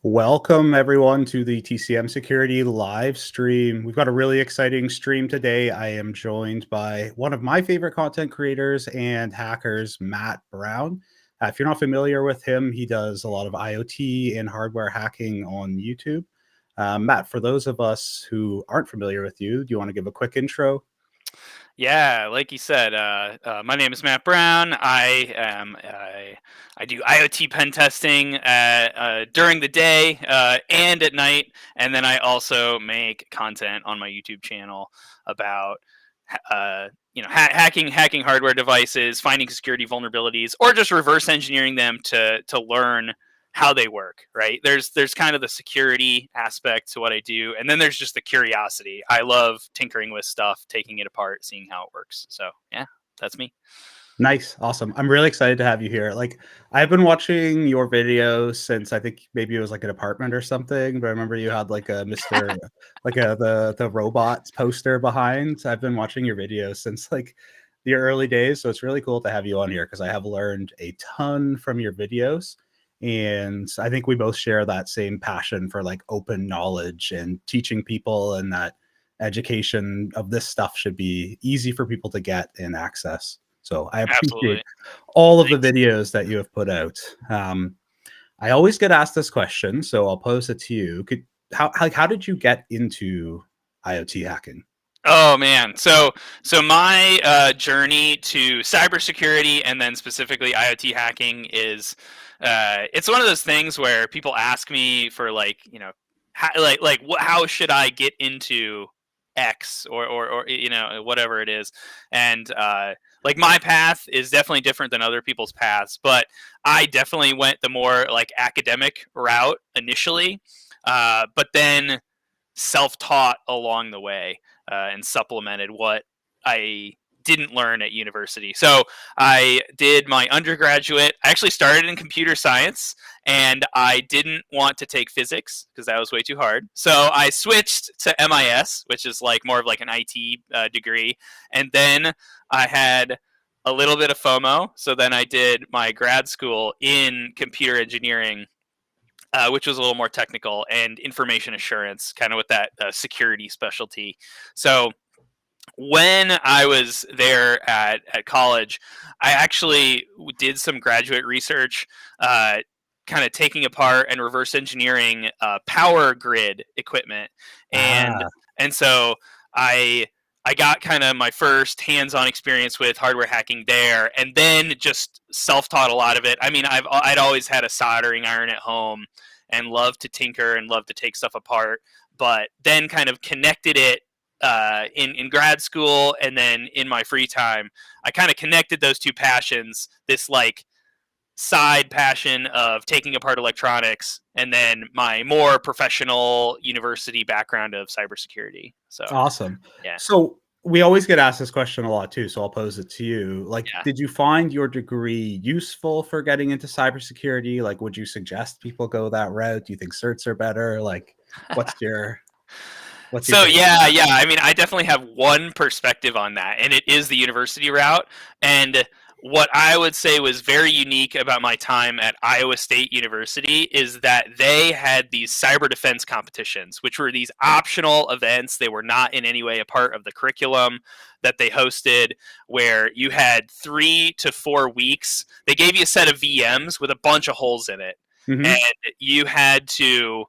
Welcome everyone to the TCM Security live stream. We've got a really exciting stream today. I am joined by one of my favorite content creators and hackers, Matt Brown. If you're not familiar with him, he does a lot of IoT and hardware hacking on YouTube. Matt, for those of us who aren't familiar with you, do you want to give a quick intro? Yeah, like you said, my name is Matt Brown. I do IoT pen testing during the day and at night, and then I also make content on my YouTube channel about hacking hardware devices, finding security vulnerabilities, or just reverse engineering them to learn how they work. Right? There's kind of the security aspect to what I do, and then there's just the curiosity. I love tinkering with stuff, taking it apart, seeing how it works. So yeah, that's me. Nice. Awesome. I'm really excited to have you here. Like, I've been watching your videos since I think maybe it was like an apartment or something, but I remember you had like a Mr. like the robots poster behind. I've been watching your videos since like the early days, so it's really cool to have you on here because I have learned a ton from your videos. And I think we both share that same passion for like open knowledge and teaching people, and that education of this stuff should be easy for people to get and access. So I appreciate Absolutely. all of the Thanks. videos that you have put out. I always get asked this question, so I'll pose it to you. How did you get into IoT hacking? Oh man, so my journey to cybersecurity and then specifically IoT hacking is it's one of those things where people ask me for how should I get into X or whatever it is, and like my path is definitely different than other people's paths, but I definitely went the more like academic route initially, but then self-taught along the way and supplemented what I didn't learn at university. So I did my undergraduate. I actually started in computer science, and I didn't want to take physics because that was way too hard. So I switched to MIS, which is like more of like an IT degree, and then I had a little bit of FOMO. So then I did my grad school in computer engineering, which was a little more technical, and information assurance, kind of with that security specialty. So when I was there at college, I actually did some graduate research, kind of taking apart and reverse engineering power grid equipment, and Ah, so I I got kind of my first hands-on experience with hardware hacking there, and then just self-taught a lot of it. I mean, I'd always had a soldering iron at home and loved to tinker and loved to take stuff apart, but then kind of connected it in grad school, and then in my free time, I kind of connected those two passions. This like side passion of taking apart electronics, and then my more professional university background of cybersecurity. So awesome. yeah, So we always get asked this question a lot too, so I'll pose it to you. Like, yeah. did you find your degree useful for getting into cybersecurity? Like, would you suggest people go that route? Do you think certs are better? Like, what's your what's your So take on yeah, that? yeah. I mean, I definitely have one perspective on that, and it is the university route. And what I would say was very unique about my time at Iowa State University is that they had these cyber defense competitions, which were these optional events. They were not in any way a part of the curriculum that they hosted, where you had 3 to 4 weeks. They gave you a set of VMs with a bunch of holes in it, and Mhm. you had to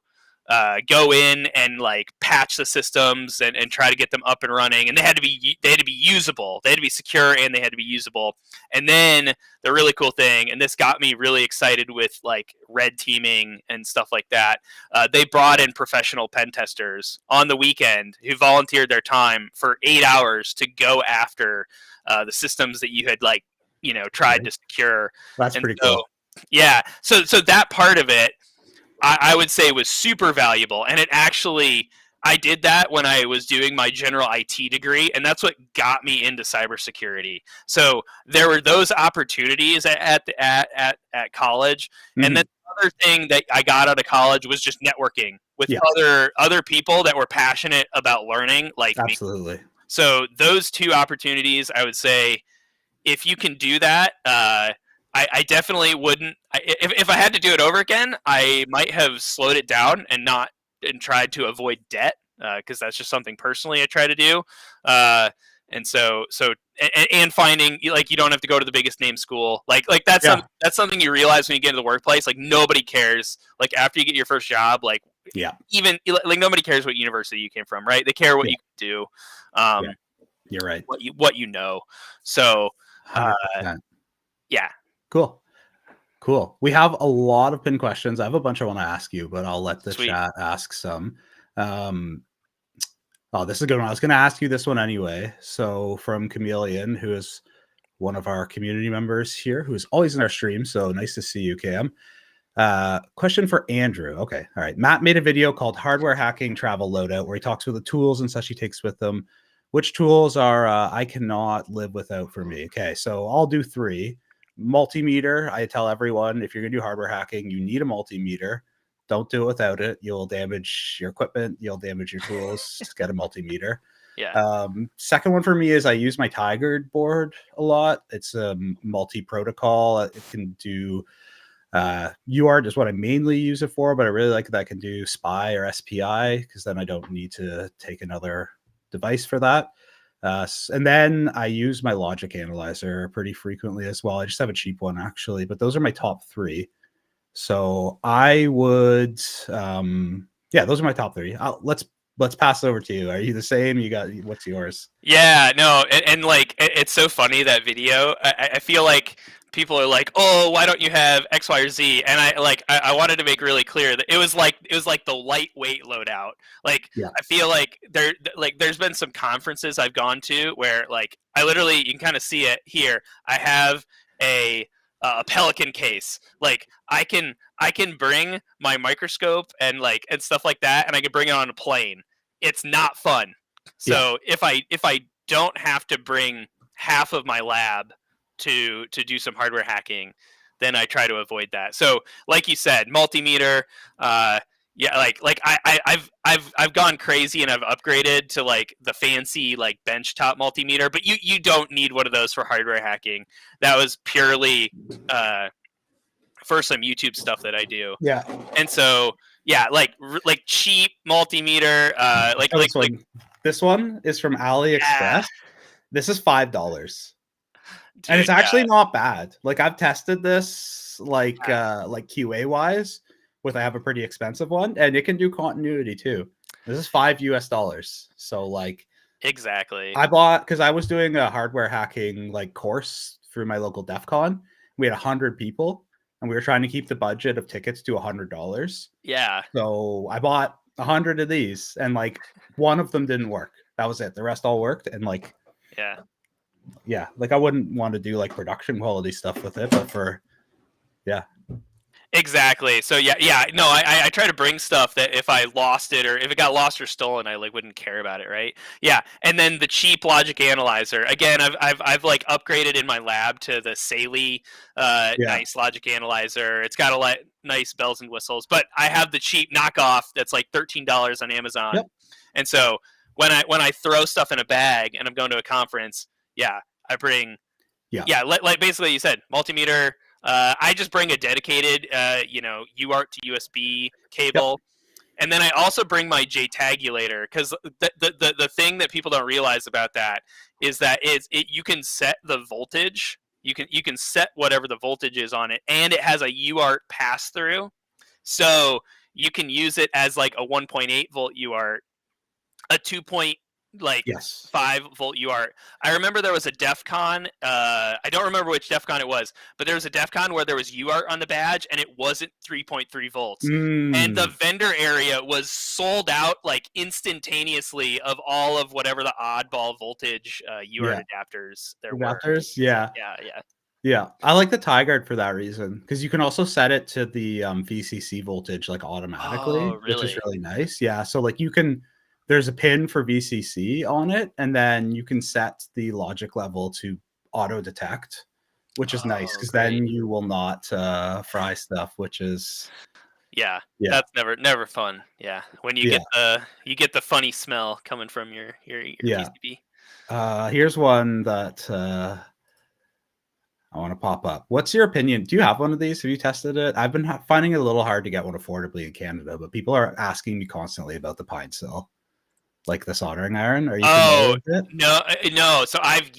go in and like patch the systems and try to get them up and running, and they had to be usable, they had to be secure, and they had to be usable. And then the really cool thing, and this got me really excited with like red teaming and stuff like that, they brought in professional pen testers on the weekend who volunteered their time for 8 hours to go after the systems that you had like tried Right. to secure. That's And pretty so cool. yeah, so that part of it I would say was super valuable. And it actually, I did that when I was doing my general IT degree, and that's what got me into cybersecurity. So there were those opportunities at college, and then Mhm. the other thing that I got out of college was just networking with Yeah, other people that were passionate about learning like me. absolutely. So those two opportunities, I would say, if you can do that, I definitely wouldn't. If I had to do it over again, I might have slowed it down and tried to avoid debt, because that's just something personally I try to do. Uh, and and finding, like, you don't have to go to the biggest name school. Like Yeah. that's something you realize when you get into the workplace. Like, nobody cares. Like, after you get your first job, like, Yeah. even like nobody cares what university you came from, right? They care what Yeah. you can do, Yeah. You're right. what you know. So, uh, 100%. yeah, Cool. Cool. We have a lot of pin questions. I have a bunch I want to ask you, but I'll let the sweet. chat ask some. Um, oh, this is a good one. I was going to ask you this one anyway. So from Chameleon, who is one of our community members here, who is always in our stream. So nice to see you, Cam. Question for Andrew. Okay. All right. Matt made a video called Hardware Hacking Travel Loadout, where he talks about the tools and such he takes with them. Which tools are I cannot live without for me? Okay. So I'll do 3. Multimeter. I tell everyone, if you're going to do hardware hacking, you need a multimeter. Don't do it without it. You'll damage your equipment. You'll damage your tools. Just get a multimeter. Yeah. Second one for me is I use my Tiger board a lot. It's a multi-protocol. It can do UART is what I mainly use it for, but I really like that I can do SPI or SPI, because then I don't need to take another device for that. And then I use my logic analyzer pretty frequently as well. I just have a cheap one actually, but those are my top 3. So I would, yeah, those are my top 3. Let's pass it over to you. Are you the same? You got, what's yours? Yeah, no, and like, it's so funny, that video. I feel like people are like, "Oh, why don't you have X, Y, or Z?" And I wanted to make really clear that it was like the lightweight loadout. Like, Yeah. I feel like there's been some conferences I've gone to where, like, I literally, you can kind of see it here. I have a Pelican case. Like, I can bring my microscope and stuff like that, and I can bring it on a plane. It's not fun. Yeah. So if I don't have to bring half of my lab to do some hardware hacking, then I try to avoid that. So, like you said, multimeter. Yeah, I've gone crazy and I've upgraded to, like, the fancy, like, benchtop multimeter, but you don't need one of those for hardware hacking. That was purely for some YouTube stuff that I do. Yeah. And so, yeah, like cheap multimeter, Oh, this one is from yeah, AliExpress. This is $5. And dude, it's actually yeah, not bad. Like, I've tested this yeah, like QA wise with, I have a pretty expensive one, and it can do continuity too. This is $5 US. So like exactly. I bought, because I was doing a hardware hacking like course through my local DEF CON. We had 100 people and we were trying to keep the budget of tickets to $100. Yeah, So I bought 100 of these, and like one of them didn't work. That was it. The rest all worked. And like, yeah. yeah, like I wouldn't want to do like production quality stuff with it, but for, yeah, Exactly. So yeah. No, I try to bring stuff that if I lost it, or if it got lost or stolen, I, like, wouldn't care about it, right? Yeah. And then the cheap logic analyzer. Again, I've like upgraded in my lab to the Saley yeah, nice logic analyzer. It's got a lot nice bells and whistles, but I have the cheap knockoff that's like $13 on Amazon. yep, And so when I throw stuff in a bag and I'm going to a conference, yeah, I bring, yeah, yeah, like basically you said, multimeter. I just bring a dedicated, UART to USB yep, cable, and then I also bring my JTagulator, because the thing that people don't realize about that is that you can set the voltage. You can set whatever the voltage is on it, and it has a UART pass through, so you can use it as like a 1.8 volt UART, a 2 point, like, yes. 5 volt UART. I remember there was a DEF CON. I don't remember which DEF CON it was, but there was a DEF CON where there was UART on the badge and it wasn't 3.3 volts. And the Mm, vendor area was sold out, like, instantaneously, of all of whatever the oddball voltage UART yeah. adapters there were. Adapters, yeah. Yeah, yeah. Yeah, I like the TiGuard for that reason, because you can also set it to the VCC voltage like automatically, Oh, which is really? really nice. Yeah, so like you can, there's a pin for VCC on it, and then you can set the logic level to auto detect, which is nice Oh, because great. then you will not fry stuff, which is, Yeah, yeah, that's never fun. Yeah, when yeah, you get the funny smell coming from your yeah. PCB. Here's one that I want to pop up. What's your opinion? Do you have one of these? Have you tested it? I've been finding it a little hard to get one affordably in Canada, but people are asking me constantly about the pine saw, like the soldering iron. Are you familiar Oh, with it? no, no. So I've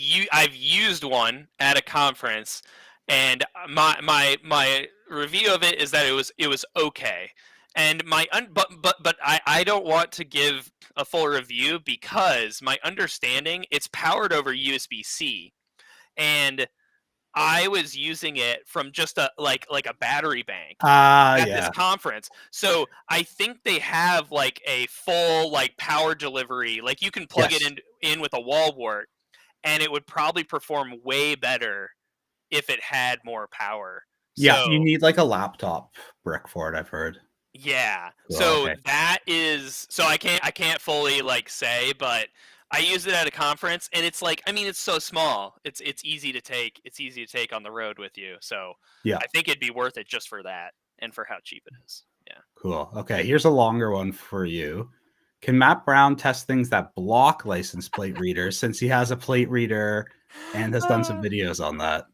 used one at a conference, and my review of it is that it was okay. And but I don't want to give a full review because my understanding it's powered over USB-C, and I was using it from just a like a battery bank Ah, at this yeah. conference. So I think they have like a full like power delivery. Like you can plug it Yes. in with a wall wart, and it would probably perform way better if it had more power. Yeah, you So need like a laptop brick for it, I've heard. yeah. Well, So okay. that is so I can't fully like say, but I used it at a conference and it's like I mean it's so small. It's easy to take. It's easy to take on the road with you. So Yeah, I think it'd be worth it just for that and for how cheap it is. Yeah. cool. Okay, here's a longer one for you. Can Matt Brown test things that block license plate readers since he has a plate reader and has done some Uh, videos on that?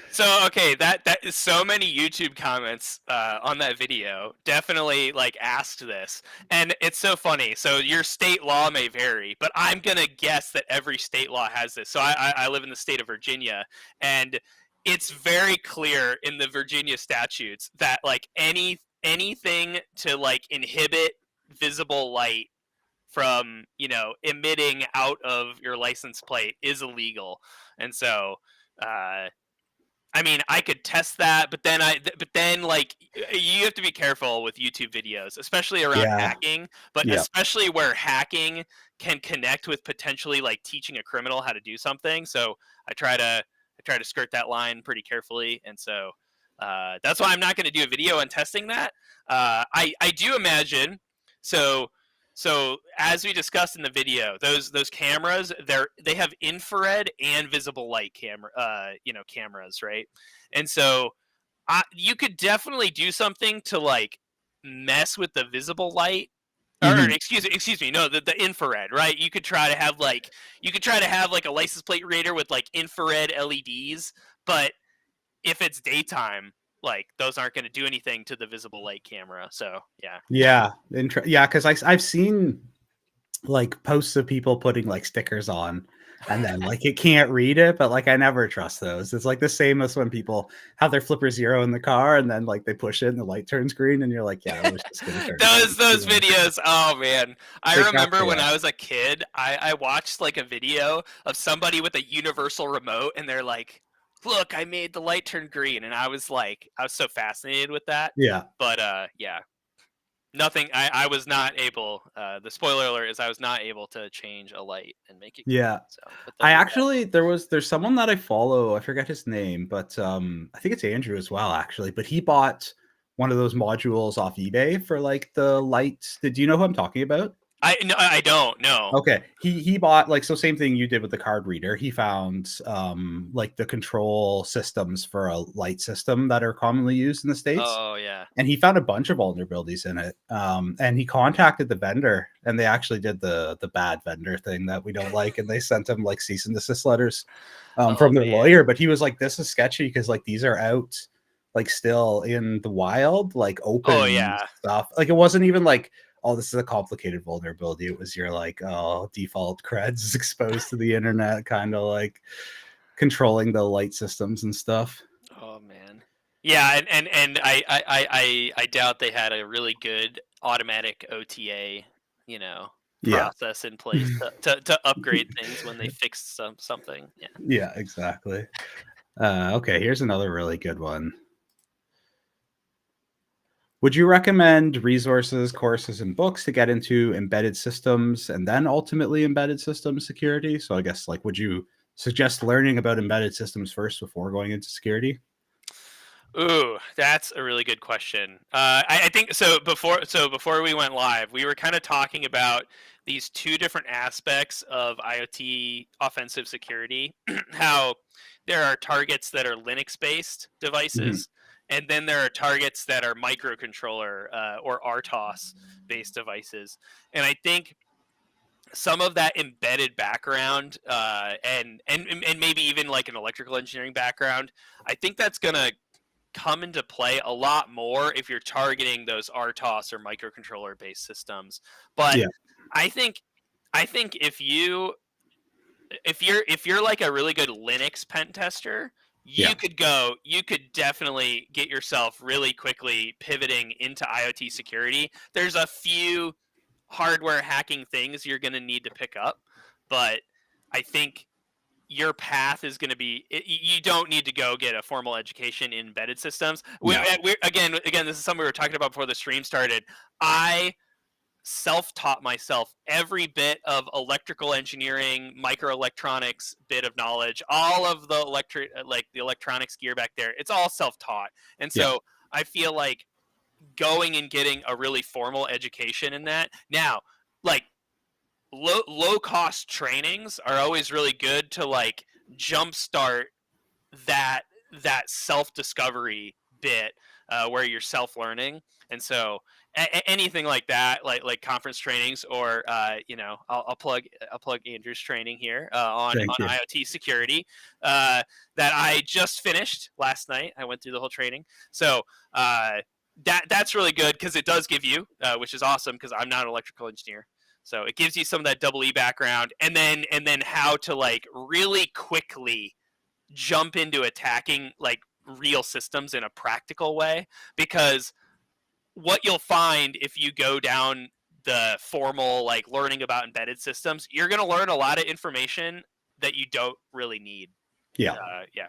So okay, that is so many YouTube comments on that video. Definitely like asked this, and it's so funny. So your state law may vary, but I'm gonna guess that every state law has this. So I live in the state of Virginia, and it's very clear in the Virginia statutes that like anything to like inhibit visible light from emitting out of your license plate is illegal, and so. Uh, I mean, I could test that, but then like you have to be careful with YouTube videos, especially around Yeah, hacking, but yeah, especially where hacking can connect with potentially like teaching a criminal how to do something. So I try to I try to skirt that line pretty carefully, and so that's why I'm not going to do a video on testing that. I do imagine so. So as we discussed in the video, those cameras they have infrared and visible light cameras, right? And so you could definitely do something to like mess with the visible light or mhm, excuse me, no, the infrared, right? You could try to have like a license plate reader with like infrared LEDs, but if it's daytime, like those aren't going to do anything to the visible light camera. So yeah. yeah, yeah. Because I've seen like posts of people putting like stickers on, and then like it can't read it, but like I never trust those. It's like the same as when people have their flipper zero in the car, and then like they push it and the light turns green, and you're like, yeah, that was just gonna turn green. those Yeah, videos, oh man, I they crack remember me when up. I was a kid, I watched like a video of somebody with a universal remote and they're like, look, I made the light turn green, and I was so fascinated with that. Yeah, But yeah, nothing, I was not able, the spoiler alert is I was not able to change a light and make it green. yeah. So but I those are fun. actually there's someone that I follow, I forget his name, but, I think it's Andrew as well, actually, but he bought one of those modules off eBay for, like, the lights. Did you know who I'm talking about? I don't know. Okay. He bought like, so same thing you did with the card reader. He found, like, the control systems for a light system that are commonly used in the States, Oh yeah. and he found a bunch of vulnerabilities in it, and he contacted the vendor, and they actually did the bad vendor thing that we don't like, and they sent him like cease and desist letters Oh from their man. lawyer. But he was like, this is sketchy because like these are out like still in the wild, like Oh open yeah. stuff. Like it wasn't even like, oh, this is a complicated vulnerability. It was your like, oh, default creds is exposed to the internet, kind of like controlling the light systems and stuff. Oh man. Yeah, and I doubt they had a really good automatic OTA, Yeah. process in place to upgrade things when they fix something. Yeah. Yeah, exactly. Okay, here's another really good one. Would you recommend resources, courses, and books to get into embedded systems and then ultimately embedded system security? So I guess like would you suggest learning about embedded systems first before going into security? Ooh, that's a really good question. I think so. Before we went live, we were kind of talking about these two different aspects of IoT offensive security. How there are targets that are Linux-based Mhm. devices, and then there are targets that are microcontroller or RTOS-based devices. And I think some of that embedded background, and maybe even like an electrical engineering background, I think that's gonna come into play a lot more if you're targeting those RTOS or microcontroller based systems. But Yeah. I think I think if you're like a really good Linux pen tester, Yeah. you could definitely get yourself really quickly pivoting into IoT security. There's a few hardware hacking things you're going to need to pick up, but I think your path is going to be you don't need to go get a formal education in embedded systems. No. Again, this is something we were talking about before the stream started. I self-taught myself every bit of electrical engineering, microelectronics bit of knowledge, all of the the electronics gear back there. It's all self-taught. And Yeah. so I feel like going and getting a really formal education in that. Now, like low cost trainings are always really good to like jumpstart that self discovery bit, where you're self learning. And so anything like that, like conference trainings, or I'll plug Andrew's training here, Thank on you. IoT security, that I just finished last night. I went through the whole training, so that's really good because it does give you, which is awesome because I'm not an electrical engineer. So it gives you some of that double E background, and then how to like really quickly jump into attacking like real systems in a practical way. Because what you'll find if you go down the formal like learning about embedded systems, you're going to learn a lot of information that you don't really need. Yeah. Yeah,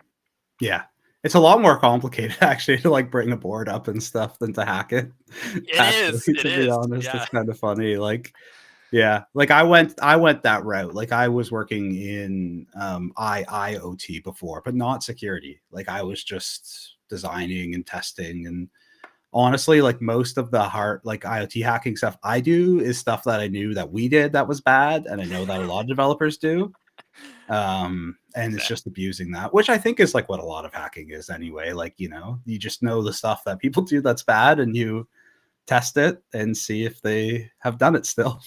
Yeah. It's a lot more complicated actually to like bring a board up and stuff than to hack it. it Actually, is. It to be is. honest, Yeah. it's kind of funny. Like, yeah, like I went that route. Like I was working in IoT before, but not security. Like I was just designing and testing, and honestly, like most of the hard like IoT hacking stuff I do is stuff that I knew that we did that was bad, and I know that a lot of developers do. And it's Exactly. just abusing that, which I think is like what a lot of hacking is anyway. Like, you just know the stuff that people do that's bad, and you test it and see if they have done it still.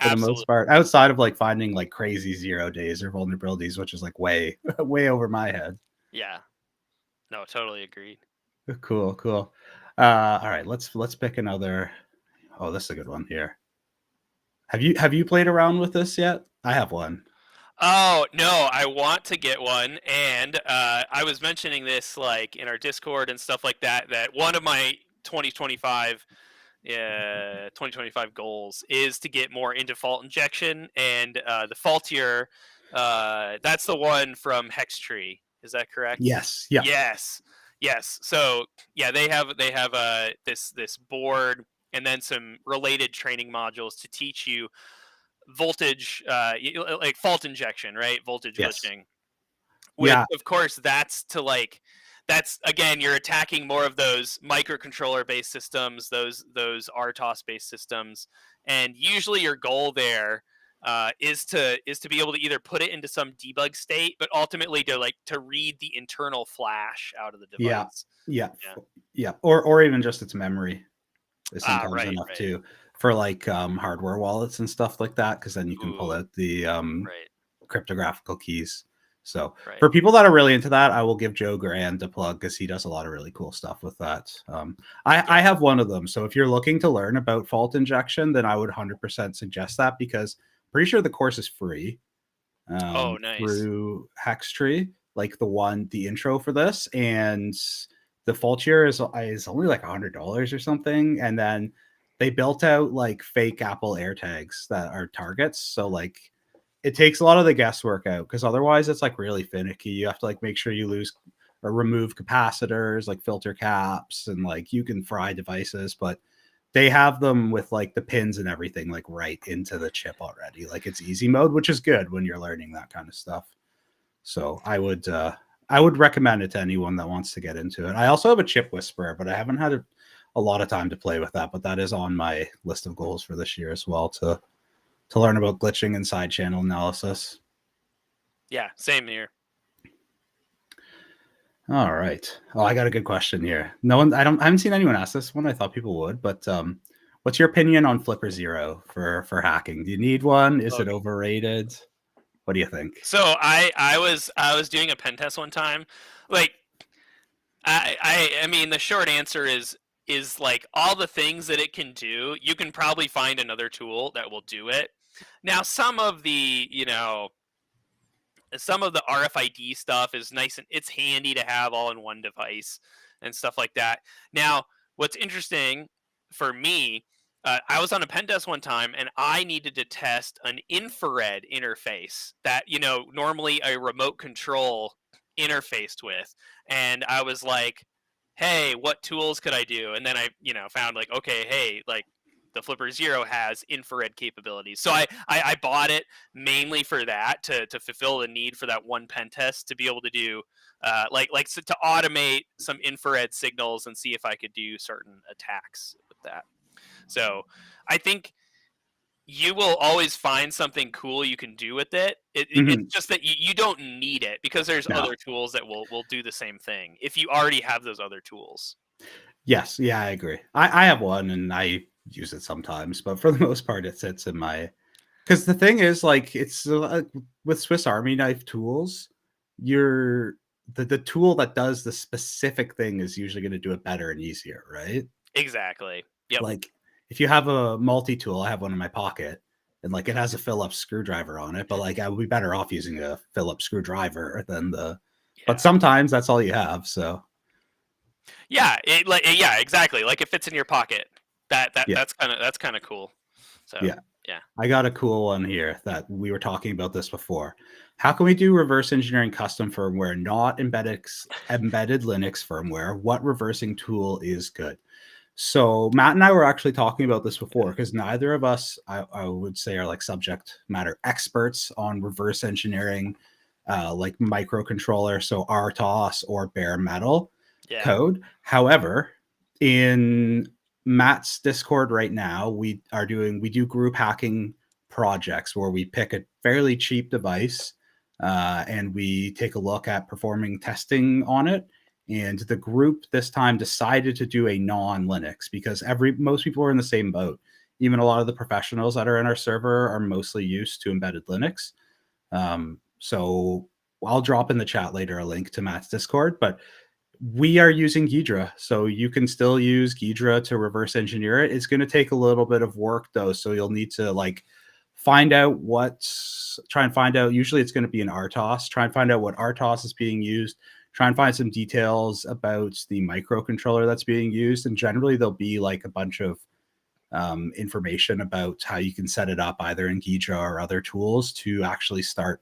For the most Absolutely. part, outside of like finding like crazy 0 days or vulnerabilities, which is like way way over my head. Yeah. No, totally agreed. Cool, cool. All right, let's pick another. Oh, this is a good one here. Have you played around with this yet? I have one. Oh no, I want to get one, and I was mentioning this like in our Discord and stuff like that. That one of my 2025 2025 goals is to get more into fault injection, and the faultier, that's the one from Hextree. Is that correct? Yes. Yeah. Yes, yes. So yeah, they have this board and then some related training modules to teach you voltage, like fault injection, right? Voltage Yes. glitching. Which Yeah. of course that's to like that's again you're attacking more of those microcontroller based systems, those RTOS based systems, and usually your goal there, is to be able to either put it into some debug state, but ultimately to read the internal flash out of the Yeah. device. Yeah. Yeah. Yeah. Or even just its memory is Ah, sometimes right, enough right. too, for like hardware wallets and stuff like that, because then you can pull Ooh, out the right, cryptographical keys. So right. for people that are really into that, I will give Joe Grand a plug because he does a lot of really cool stuff with that. I Yeah. have one of them. So if you're looking to learn about fault injection, then I would 100% suggest that, because pretty sure the course is free Oh, nice. through Hextree, like the intro for this, and the fault year is only like $100 or something, and then they built out like fake Apple AirTags that are targets, so like it takes a lot of the guesswork out, because otherwise it's like really finicky. You have to like make sure you lose or remove capacitors, like filter caps, and like you can fry devices, but they have them with like the pins and everything like right into the chip already. Like it's easy mode, which is good when you're learning that kind of stuff. So I would recommend it to anyone that wants to get into it. I also have a chip whisperer, but I haven't had a lot of time to play with that. But that is on my list of goals for this year as well, to learn about glitching and side channel analysis. Yeah, same here. All right. Oh, I got a good question here. No one, I haven't seen anyone ask this one. I thought people would, but What's your opinion on Flipper Zero for hacking? Do you need one? Is it Okay. overrated? What do you think? So I was doing a pen test one time. Like I mean the short answer is like all the things that it can do, you can probably find another tool that will do it. Now some of the, some of the RFID stuff is nice and it's handy to have all in one device and stuff like that. Now, what's interesting for me, I was on a pen test one time and I needed to test an infrared interface that, normally a remote control interfaced with. And I was like, hey, what tools could I do? And then I, found like, okay, hey, like the Flipper Zero has infrared capabilities. So I bought it mainly for that to fulfill the need for that one pen test to be able to do so to automate some infrared signals and see if I could do certain attacks with that. So I think you will always find something cool you can do with it. It's Mhm. just that you don't need it because there's No. other tools that will do the same thing if you already have those other tools. Yes, yeah, I agree. I have one and I use it sometimes, but for the most part, it sits in my. Because the thing is, like, it's with Swiss Army knife tools, you're the tool that does the specific thing is usually going to do it better and easier, right? Exactly. Yep. Like, if you have a multi tool, I have one in my pocket, and like it has a Phillips screwdriver on it, but like I would be better off using a Phillips screwdriver than the. But Yeah. sometimes that's all you have, so Yeah, yeah, exactly. Like it fits in your pocket. That that yeah, that's kind of cool. So, yeah. yeah. I got a cool one here that we were talking about this before. How can we do reverse engineering custom firmware, not embedded Linux firmware? What reversing tool is good? So Matt and I were actually talking about this before because neither of us, I would say, are like subject matter experts on reverse engineering, like microcontroller, so RTOS or bare metal Yeah. code. However, in Matt's Discord right now, we do group hacking projects where we pick a fairly cheap device and we take a look at performing testing on it. And the group this time decided to do a non-Linux because most people are in the same boat. Even a lot of the professionals that are in our server are mostly used to embedded Linux. So I'll drop in the chat later a link to Matt's Discord, but we are using Ghidra, so you can still use Ghidra to reverse engineer it. It's going to take a little bit of work though, so you'll need to like try and find out. Usually, it's going to be an RTOS. Try and find out what RTOS is being used. Try and find some details about the microcontroller that's being used, and generally there'll be like a bunch of information about how you can set it up either in Ghidra or other tools to actually start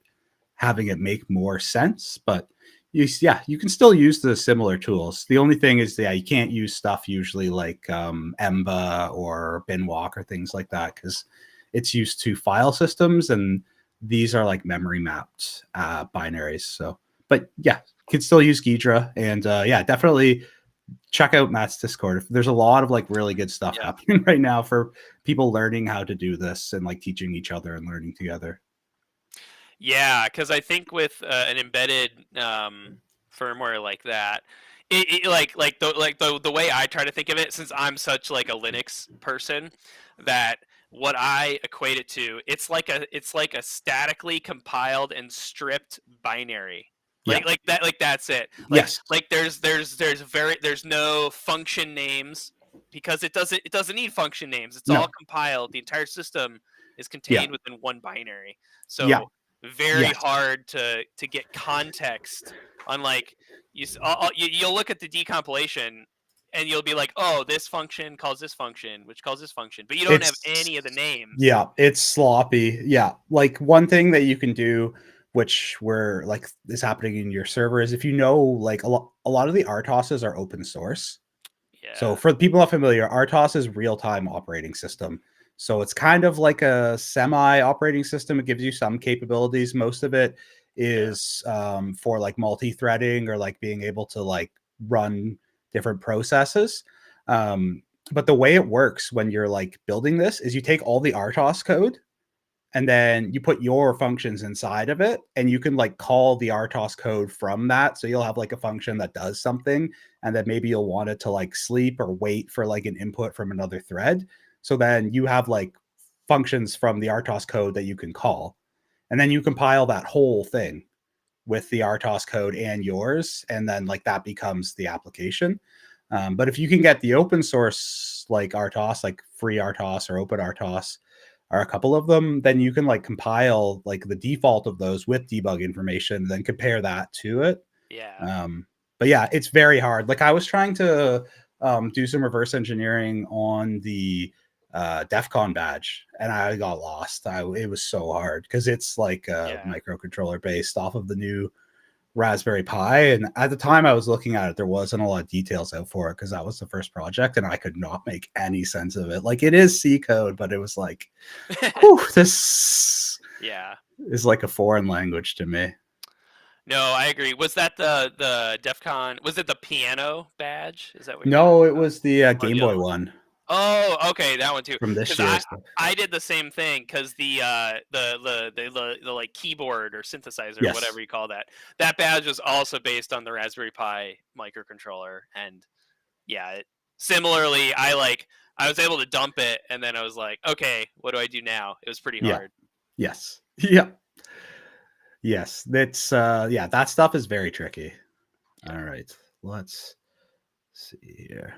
having it make more sense. But you can still use the similar tools. The only thing is, you can't use stuff usually like Emba or Binwalk or things like that because it's used to file systems, and these are like memory mapped binaries. So, but yeah, you can still use Ghidra, and yeah, definitely check out Matt's Discord. There's a lot of like really good stuff Yeah. happening right now for people learning how to do this and like teaching each other and learning together. Yeah, because I think with an embedded firmware like that, the way I try to think of it, since I'm such like a Linux person, that what I equate it to, it's like a statically compiled and stripped binary. Yeah. Like that's it. Like Yes. like there's no function names because it doesn't need function names. It's all No. compiled. The entire system is Yeah. contained within one binary. Yeah. So very Yes. hard to get context on like you'll look at the decompilation and you'll be like, oh, this function calls this function, which calls this function, but you don't have It's any of the names. yeah, it's sloppy. Yeah. Like one thing that you can do, which where like is happening in your server, is if you know like a lot of the RTOSs are open source. So Yeah, for the people not familiar, RTOS is real-time operating system. So it's kind of like a semi-operating system. It gives you some capabilities. Most of it yeah, is for like multi-threading or like being able to like run different processes. Um, but the way it works when you're like building this is you take all the RTOS code and then you put your functions inside of it and you can like call the RTOS code from that. So you'll have like a function that does something and then maybe you'll want it to like sleep or wait for like an input from another thread. So then you have like functions from the RTOS code that you can call, and then you compile that whole thing with the RTOS code and yours, and then like that becomes the application. But if you can get the open source like RTOS, like free RTOS or open RTOS, or a couple of them, then you can like compile like the default of those with debug information, then compare that to it. Yeah. But yeah, it's very hard. Like I was trying to do some reverse engineering on the DEF CON badge, and I got lost. It was so hard because it's like Yeah. microcontroller based off of the new Raspberry Pi. And at the time I was looking at it, there wasn't a lot of details out for it because that was the first project, and I could not make any sense of it. Like it is C code, but it was like, whew, this Yeah. is like a foreign language to me. No, I agree. Was that the DEF CON? Was it the piano badge? Is that what you're talking No, it about? was the Or Game the other Boy one? one Oh, okay, that one too. from this Because year. I did the same thing. Because the like keyboard or synthesizer or Yes. whatever you call that, that badge was also based on the Raspberry Pi microcontroller. And yeah, similarly, I was able to dump it, and then I was like, okay, what do I do now? It was pretty Yeah. hard. Yes. Yeah. Yes. That's yeah, that stuff is very tricky. Yeah. All right. Let's see here.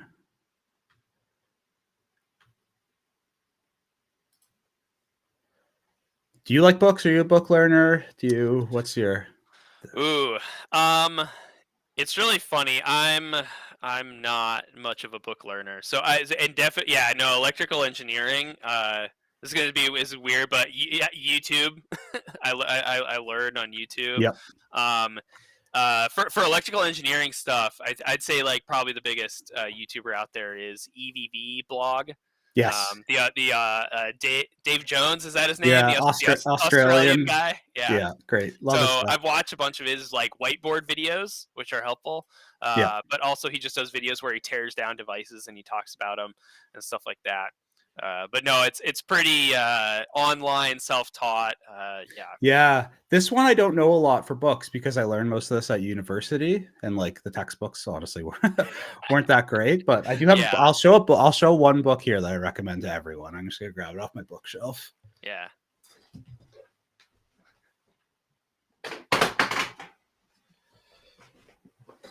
Do you like books? Are you a book learner? What's your Ooh, it's really funny. I'm not much of a book learner. So and definitely, yeah, no, electrical engineering. This is gonna be is weird, but yeah, YouTube. I learned on YouTube. Yep. Um, for electrical engineering stuff, I'd say like probably the biggest YouTuber out there is EVV blog. Yes. Dave Jones, is that his name? Yeah. The Australian Australian. guy. Yeah. Yeah. Great. Love his So stuff. I've watched a bunch of his like whiteboard videos, which are helpful. Yeah. But also he just does videos where he tears down devices and he talks about them and stuff like that. But no, it's pretty online, self-taught. Yeah. Yeah. This one I don't know a lot for books because I learned most of this at university, and like the textbooks honestly weren't that great. But I do have. Yeah. I'll show one book here that I recommend to everyone. I'm just gonna grab it off my bookshelf. Yeah.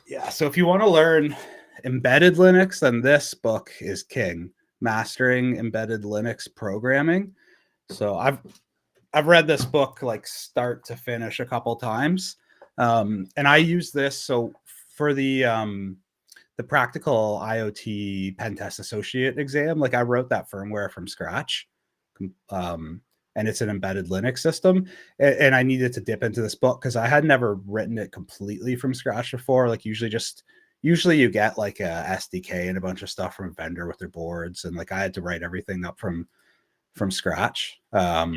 Yeah. So if you want to learn embedded Linux, then this book is king. Mastering Embedded Linux Programming. So I've read this book like start to finish a couple times, and I use this so for the practical IoT Pentest associate exam. Like I wrote that firmware from scratch, and it's an embedded Linux system, and I needed to dip into this book because I had never written it completely from scratch before. Like usually you get like a SDK and a bunch of stuff from a vendor with their boards, and like I had to write everything up from scratch. Yeah.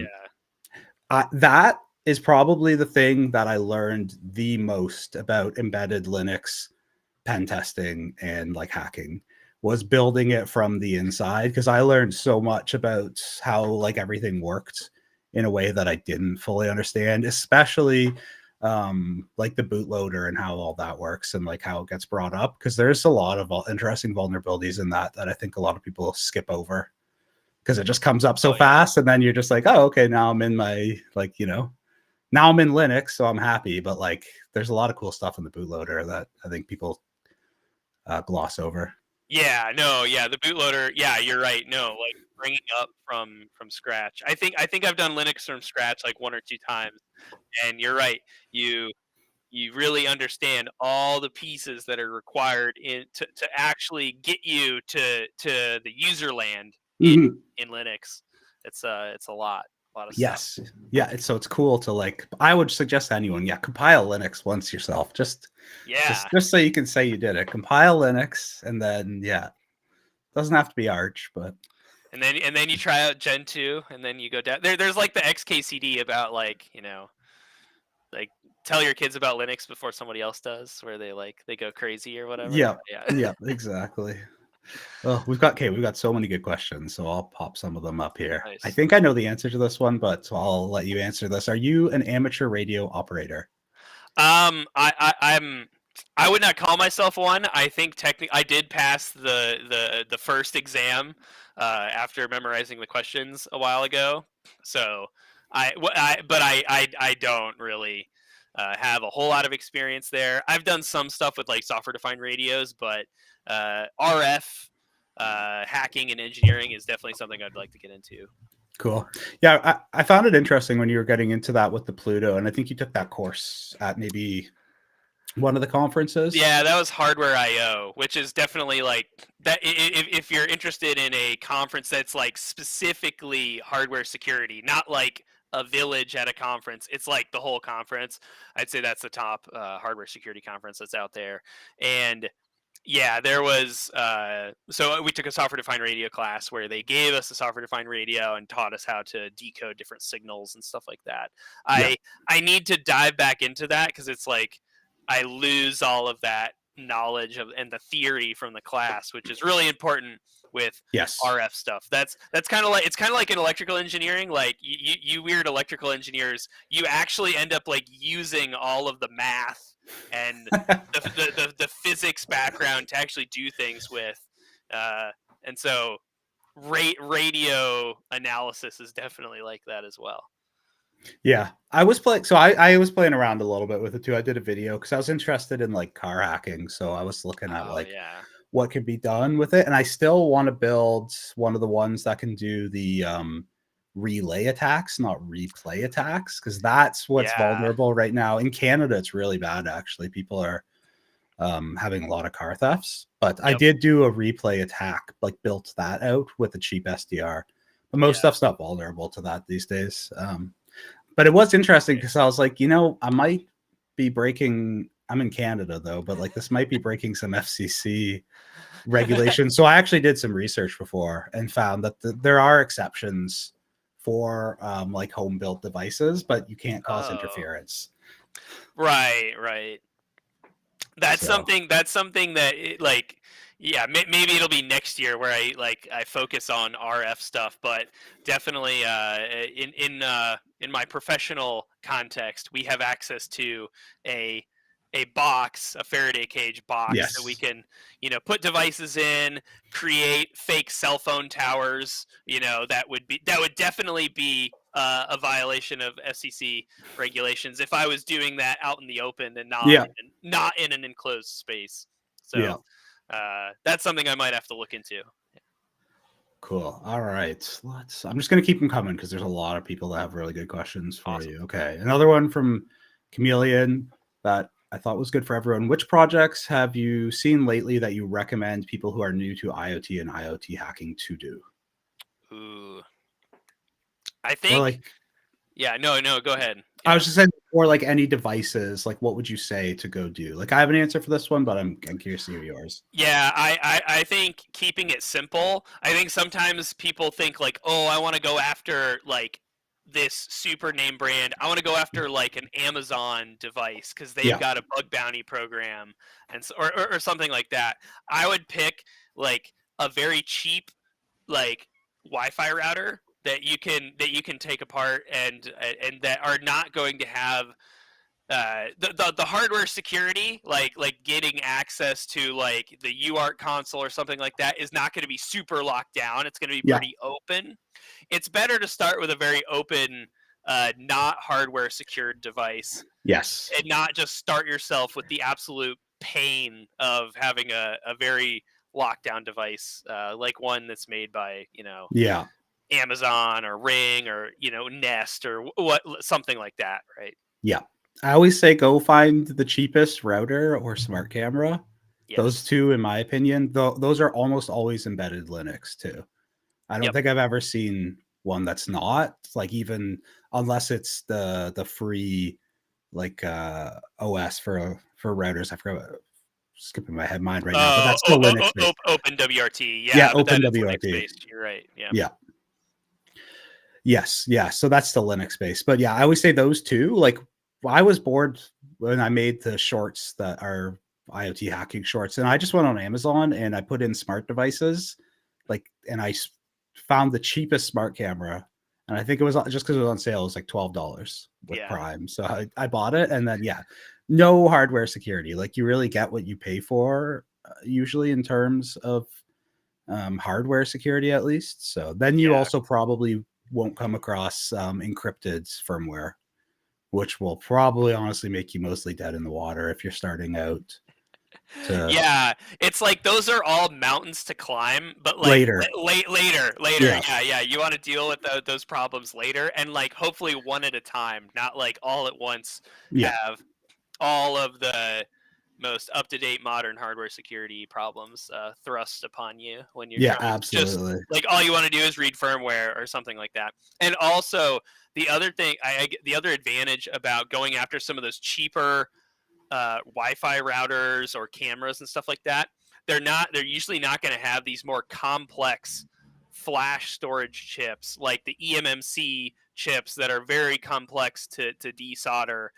That is probably the thing that I learned the most about embedded Linux pen testing and like hacking, was building it from the inside, because I learned so much about how like everything worked in a way that I didn't fully understand, especially like the bootloader and how all that works and like how it gets brought up, because there's a lot of interesting vulnerabilities in that I think a lot of people skip over because it just comes up so fast, and then you're just like, oh, okay, now I'm in my like, now I'm in Linux, so I'm happy. But like, there's a lot of cool stuff in the bootloader that I think people gloss over. Yeah, no, yeah, the bootloader. Yeah, you're right. No, like bringing up from scratch. I think I've done Linux from scratch like one or two times, and you're right. You really understand all the pieces that are required to actually get you to the user land Mm-hmm. in Linux. It's a lot of stuff. Yes. Yeah. It's cool to like, I would suggest to anyone, yeah, compile Linux once yourself. Yeah. Just so you can say you did it. Compile Linux, and then yeah. Doesn't have to be Arch, but And then you try out Gen 2, and then you go down there's like the XKCD about like, like tell your kids about Linux before somebody else does, where they go crazy or whatever. yeah. Yeah. Yeah, exactly. Well, we've got so many good questions, so I'll pop some of them up here. Nice. I think I know the answer to this one, but so I'll let you answer this. Are you an amateur radio operator? I'm I would not call myself one. I think technically I did pass the first exam after memorizing the questions a while ago. So I don't really have a whole lot of experience there. I've done some stuff with like software defined radios, but RF hacking and engineering is definitely something I'd like to get into. Cool. Yeah, I found it interesting when you were getting into that with the Pluto, and I think you took that course at maybe one of the conferences. Yeah, that was Hardware IO, which is definitely like that. If you're interested in a conference that's like specifically hardware security, not like a village at a conference, it's like the whole conference. I'd say that's the top hardware security conference that's out there. And yeah, there was. So we took a software defined radio class where they gave us a software defined radio and taught us how to decode different signals and stuff like that. Yeah. I need to dive back into that because it's like I lose all of that knowledge of and the theory from the class, which is really important with Yes. RF stuff. That's kind of like it's kind of like in electrical engineering. Like you weird electrical engineers, you actually end up like using all of the math and the physics background to actually do things with. And so radio analysis is definitely like that as well. Yeah, I was playing. So I was playing around a little bit with it too. I did a video because I was interested in like car hacking. So I was looking at Oh like yeah. what could be done with it, and I still want to build one of the ones that can do the relay attacks, not replay attacks, because that's what's Yeah. vulnerable right now in Canada. It's really bad actually. People are having a lot of car thefts. But I Yep. did do a replay attack, like built that out with a cheap SDR. But most Yeah. stuff's not vulnerable to that these days. But it was interesting because I was like, I might be breaking. I'm in Canada though, but like this might be breaking some FCC regulations. So I actually did some research before and found that there are exceptions for like home built devices, but you can't cause Oh. interference. Right, right. So That's something that like yeah, maybe it'll be next year where I focus on RF stuff, but definitely in my professional context, we have access to a a box, a Faraday cage box that we yes, can, put devices in, create fake cell phone towers, that would definitely be a violation of FCC regulations if I was doing that out in the open and yeah, not in an enclosed space. yeah. So that's something I might have to look into. Cool. All right. I'm just going to keep them coming because there's a lot of people that have really good questions for Awesome. you. Okay. Another one from Chameleon that I thought was good for everyone. Which projects have you seen lately that you recommend people who are new to IoT and IoT hacking to do? Ooh, I Or think like, yeah. No, no. Go ahead. I Yeah. was just saying, or like any devices, like what would you say to go do? Like I have an answer for this one, but I'm curious to hear yours. Yeah, I think keeping it simple. I think sometimes people think like, oh, I want to go after like this super name brand. I want to go after like an Amazon device because they've Yeah. got a bug bounty program and so, or something like that. I would pick like a very cheap like Wi-Fi router that you can take apart and that are not going to have the hardware security like getting access to like the UART console or something like that is not going to be super locked down. It's going to be Yeah. pretty open. It's better to start with a very open not hardware secured device Yes. and not just start yourself with the absolute pain of having a very locked down device like one that's made by Yeah. Amazon or Ring or Nest or what something like that, right? Yeah. I always say go find the cheapest router or smart camera. Those Yes. two, in my opinion, those are almost always embedded Linux too. I don't Yep. think I've ever seen one that's not, like, even unless it's the free like OS for routers. I forgot, skipping my head mind right now, but Oh, that's still Linux based. Open WRT. Yeah, Yeah, but that is Linux OpenWRT. based. You're right. Yeah. Yeah. Yes, yeah, so that's the Linux base. But yeah, I always say those two. Like I was bored when I made the shorts that are IoT hacking shorts, and I just went on Amazon and I put in smart devices, like, and found the cheapest smart camera, and I think it was just because it was on sale. It was like $12 with Yeah. Prime, so I bought it, and then yeah, no hardware security. Like you really get what you pay for, usually in terms of hardware security, at least. So then you Yeah. also probably won't come across encrypted firmware, which will probably honestly make you mostly dead in the water if you're starting out to Yeah, it's like those are all mountains to climb, but like later. later, Yeah, yeah, yeah, you want to deal with those problems later, and like hopefully one at a time, not like all at once. yeah, Have all of the most up to date modern hardware security problems thrust upon you when you're yeah, trying to just absolutely. like all you want to do is read firmware or something like that. And also the other thing, the other advantage about going after some of those cheaper Wi-Fi routers or cameras and stuff like that, they're usually not going to have these more complex flash storage chips like the eMMC chips that are very complex to desolder.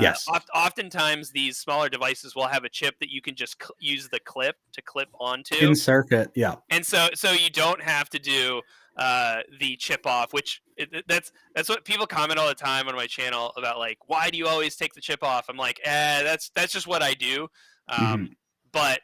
Yes. Oftentimes, these smaller devices will have a chip that you can just use the clip to clip onto, In circuit, yeah. and so you don't have to do the chip off, which that's what people comment all the time on my channel about, like, why do you always take the chip off? I'm like, that's just what I do. Mhm. But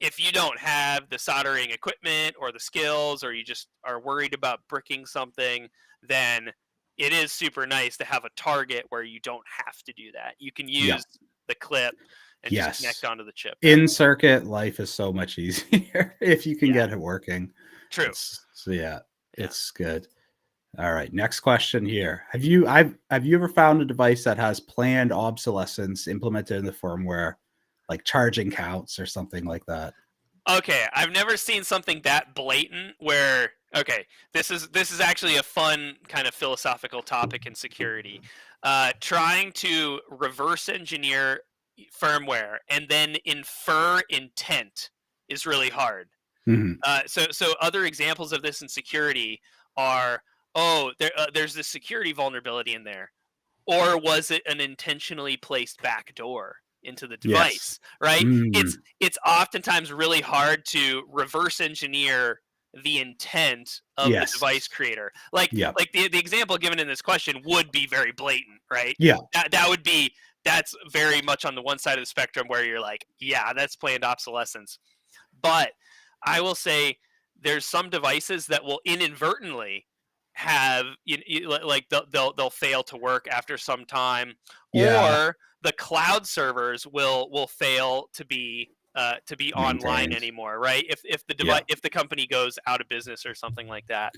if you don't have the soldering equipment or the skills, or you just are worried about bricking something, then it is super nice to have a target where you don't have to do that. You can Yeah. use the clip and just connect Yes. onto the chip. In circuit life is so much easier if you can Yeah, get it working. true. It's so yeah, Yeah. it's good. All right, next question here. Have you ever found a device that has planned obsolescence implemented in the firmware, like charging counts or something like that? Okay, I've never seen something that blatant where okay, this is actually a fun kind of philosophical topic in security. Trying to reverse engineer firmware and then infer intent is really hard. Mhm. So other examples of this in security are, oh, there's this security vulnerability in there, or was it an intentionally placed backdoor into the Yes. device, right? Mm. It's oftentimes really hard to reverse engineer the intent of the Yes. device creator. Like Yeah. the example given in this question would be very blatant, right? Yeah. That would be, that's very much on the one side of the spectrum where you're like, yeah, that's planned obsolescence. But I will say there's some devices that will inadvertently have like they'll fail to work after some time, Yeah. or the cloud servers will fail to be online Maintained. anymore, right? If the Yeah. device, if the company goes out of business or something like that.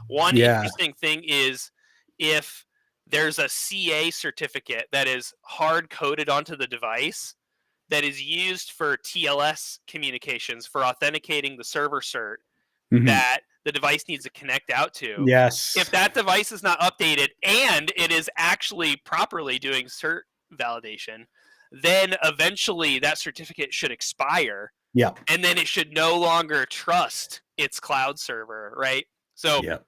One Yeah. interesting thing is if there's a CA certificate that is hard coded onto the device that is used for TLS communications for authenticating the server cert Mhm. that the device needs to connect out to. If Yes. that device is not updated and it is actually properly doing cert validation, then eventually that certificate should expire, Yeah. and then it should no longer trust its cloud server, right? So Yeah.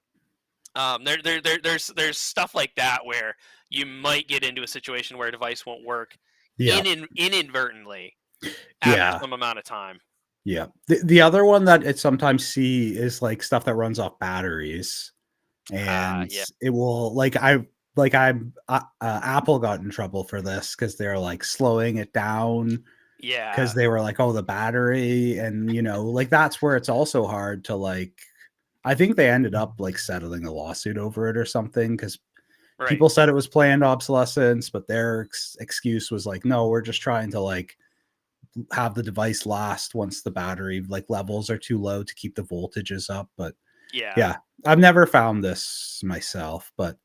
there's stuff like that where you might get into a situation where a device won't work Yeah. inadvertently after Yeah. some amount of time. Yeah. The other one that I sometimes see is, like, stuff that runs off batteries, and Yeah, it will Apple got in trouble for this because 'cause they're, like, slowing it down because yeah, they were like, "Oh, the battery," and, like, that's where it's also hard to, like I think they ended up, like, settling a lawsuit over it or something because right, people said it was planned obsolescence, but their excuse was like, "No, we're just trying to, like, have the device last once the battery, like, levels are too low to keep the voltages up," but yeah, yeah, I've never found this myself, but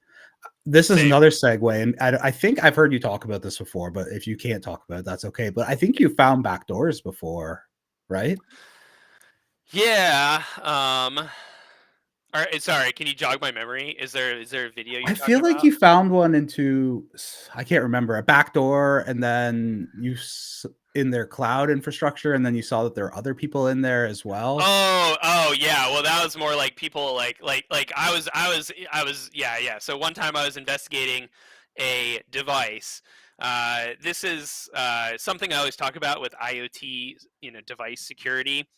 this is same. another segue, and I think I've heard you talk about this before, but if you can't talk about it, that's okay, but I think you found backdoors before, right? Yeah. All right, sorry. Can you jog my memory? Is there a video you're I talking feel like about? you found one into I can't remember, a backdoor, and then in their cloud infrastructure, and then you saw that there are other people in there as well. Oh, yeah. Well, that was more like people like yeah, yeah. So one time I was investigating a device. This is something I always talk about with IoT, device security.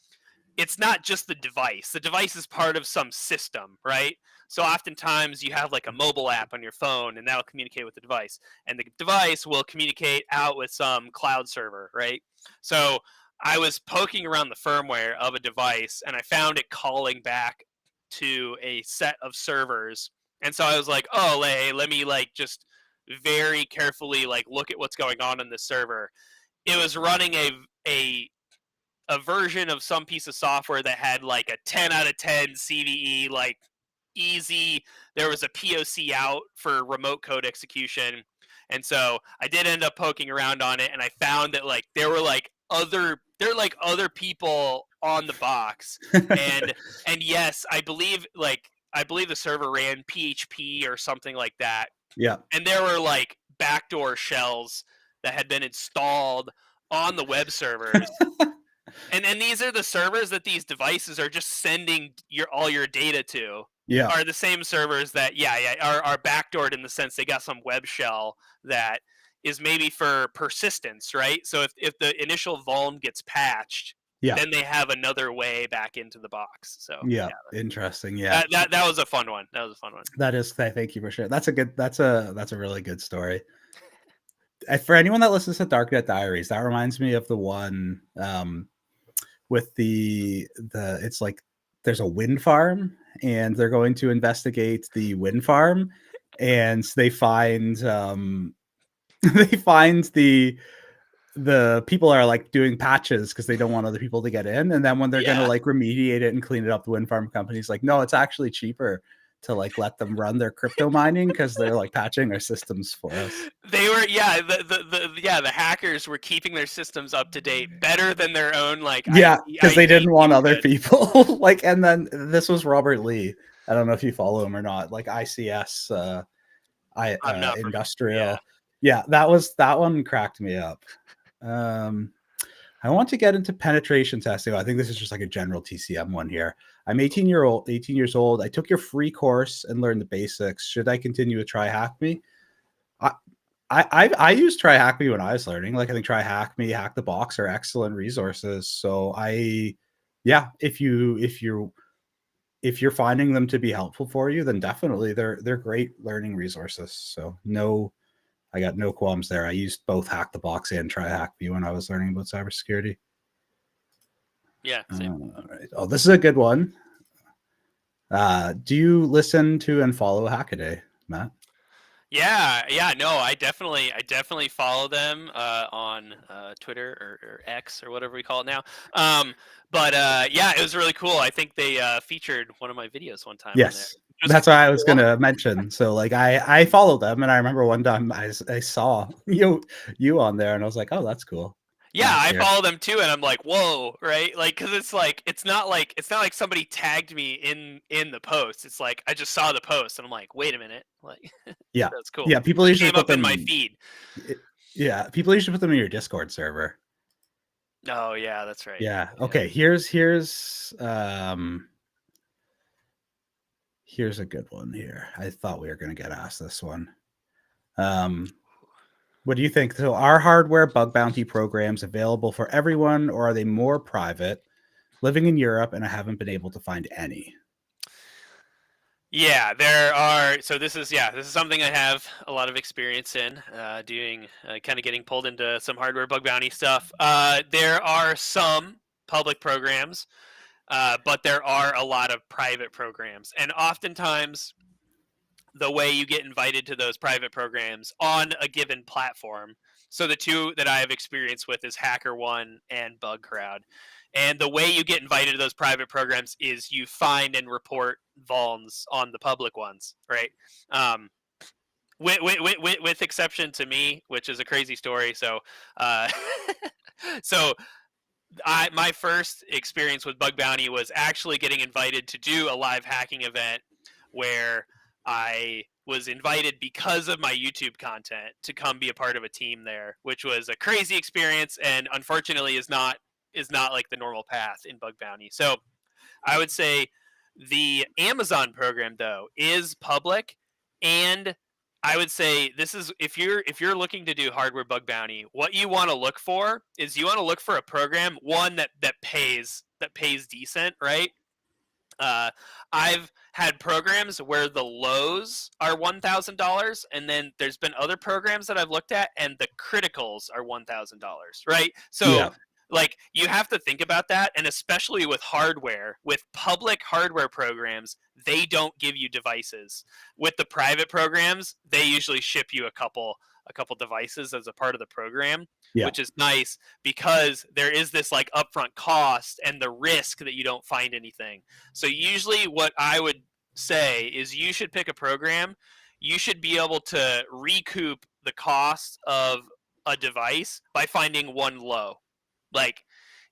It's not just the device. The device is part of some system, right? So oftentimes you have like a mobile app on your phone, and that'll communicate with the device, and the device will communicate out with some cloud server, right? So I was poking around the firmware of a device, and I found it calling back to a set of servers. And so I was like, oh, hey, let me like just very carefully like look at what's going on this server. It was running a a version of some piece of software that had like a 10 out of 10 CVE, like easy. There was a POC out for remote code execution. And so I did end up poking around on it, and I found that like there were like other people on the box. and and yes, I believe the server ran PHP or something like that. Yeah. And there were like backdoor shells that had been installed on the web servers. And these are the servers that these devices are just sending all your data to. Yeah. Are the same servers that are backdoored, in the sense they got some web shell that is maybe for persistence, right? So if the initial vuln gets patched, Yeah. then they have another way back into the box. So Yeah. yeah, Interesting. Yeah. that was a fun one. That was a fun one. That is, thank you for sharing. That's a really good story. For anyone that listens to Darknet Diaries, that reminds me of the one with the it's like there's a wind farm, and they're going to investigate the wind farm, and they find they find the people are like doing patches because they don't want other people to get in, and then when they're gonna Yeah. like remediate it and clean it up, the wind farm company's like, no, it's actually cheaper to like let them run their crypto mining because they're like patching our systems for us. They were, yeah, the hackers were keeping their systems up to date better than their own like Yeah, because they IT didn't want team other could. people. Like, and then this was Robert Lee. I don't know if you follow him or not. Like ICS, I'm not yeah. industrial. Yeah, that one cracked me up. I want to get into penetration testing. I think this is just like a general TCM one here. I'm 18 years old. I took your free course and learned the basics. Should I continue with Try Hack Me? I used Try Hack Me when I was learning. Like, I think Try Hack Me, Hack the Box are excellent resources. So yeah, if you're finding them to be helpful for you, then definitely they're great learning resources. So I got no qualms there. I used both Hack the Box and Try Hack Me when I was learning about cybersecurity. Yeah, same. All right. Oh, this is a good one. Do you listen to and follow Hackaday, Matt? Yeah, no, I definitely follow them on Twitter or X or whatever we call it now. But yeah, it was really cool. I think they featured one of my videos one time on there. Yes, that's what I was gonna mention. So like I followed them, and I remember one time I saw you on there, and I was like, oh, that's cool. Yeah, Matt's I here. follow them too, and I'm like, whoa, right? Like, because it's not like somebody tagged me in the post. It's like I just saw the post, and I'm like, wait a minute, like Yeah, that's cool. yeah. People Just usually came put up in my them. feed. Yeah, people usually put them in your Discord server. Oh yeah, that's right. Yeah. Yeah. Okay. Here's a good one here. I thought we were gonna get asked this one. What do you think? So, are hardware bug bounty programs available for everyone, or are they more private? Living in Europe, and I haven't been able to find any. Yeah, there are. So this is something I have a lot of experience in doing, kind of getting pulled into some hardware bug bounty stuff. There are some public programs, but there are a lot of private programs, and oftentimes the way you get invited to those private programs on a given platform. So the two that I have experience with is HackerOne and BugCrowd. And the way you get invited to those private programs is you find and report vulns on the public ones, right? Um, with exception to me, which is a crazy story. So, uh, so my first experience with Bug Bounty was actually getting invited to do a live hacking event where I was invited because of my YouTube content to come be a part of a team there, which was a crazy experience and unfortunately is not like the normal path in Bug Bounty. So I would say the Amazon program though is public, and I would say this is if you're looking to do hardware bug bounty, what you want to look for is you want to look for a program one that pays decent, right? Uh, I've had programs where the lows are $1,000, and then there's been other programs that I've looked at, and the criticals are $1,000, right? So, Yeah. like, you have to think about that, and especially with hardware, with public hardware programs, they don't give you devices. With the private programs, they usually ship you a couple devices as a part of the program, Yeah. which is nice because there is this like upfront cost and the risk that you don't find anything. So usually what I would say is you should pick a program. You should be able to recoup the cost of a device by finding one low. Like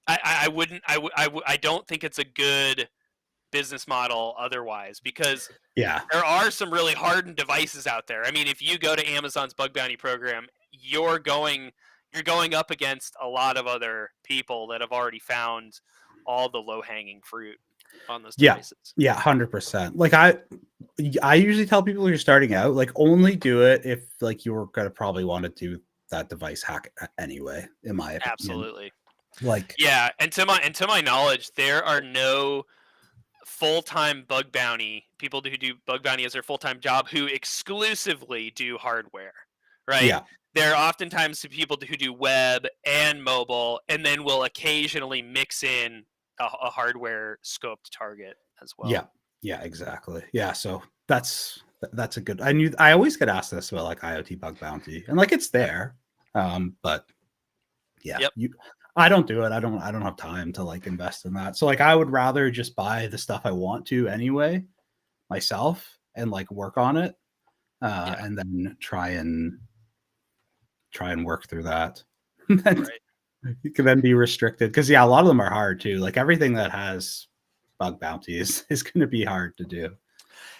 I wouldn't I don't think it's a good business model otherwise, because Yeah. there are some really hardened devices out there. I mean, if you go to Amazon's bug bounty program, you're going up against a lot of other people that have already found all the low hanging fruit on those Yeah. devices. Yeah. 100%. Like I usually tell people who are starting out, like only do it if like you're gonna probably want to do that device hack anyway, in my opinion. Absolutely. Like, Yeah, and to my knowledge, there are no full-time bug bounty people who do bug bounty as their full-time job who exclusively do hardware, right? yeah. There are oftentimes people who do web and mobile, and then will occasionally mix in a hardware scoped target as well. Yeah. Yeah, exactly. Yeah, so that's a good. I always get asked this about like IoT bug bounty, and like it's there. But yeah, Yep. I don't do it. I don't have time to like invest in that. So like I would rather just buy the stuff I want to anyway myself and like work on it, Yeah. and then try and work through that. And Right. you can then be restricted because yeah, a lot of them are hard too. Like everything that has bug bounty is going to be hard to do.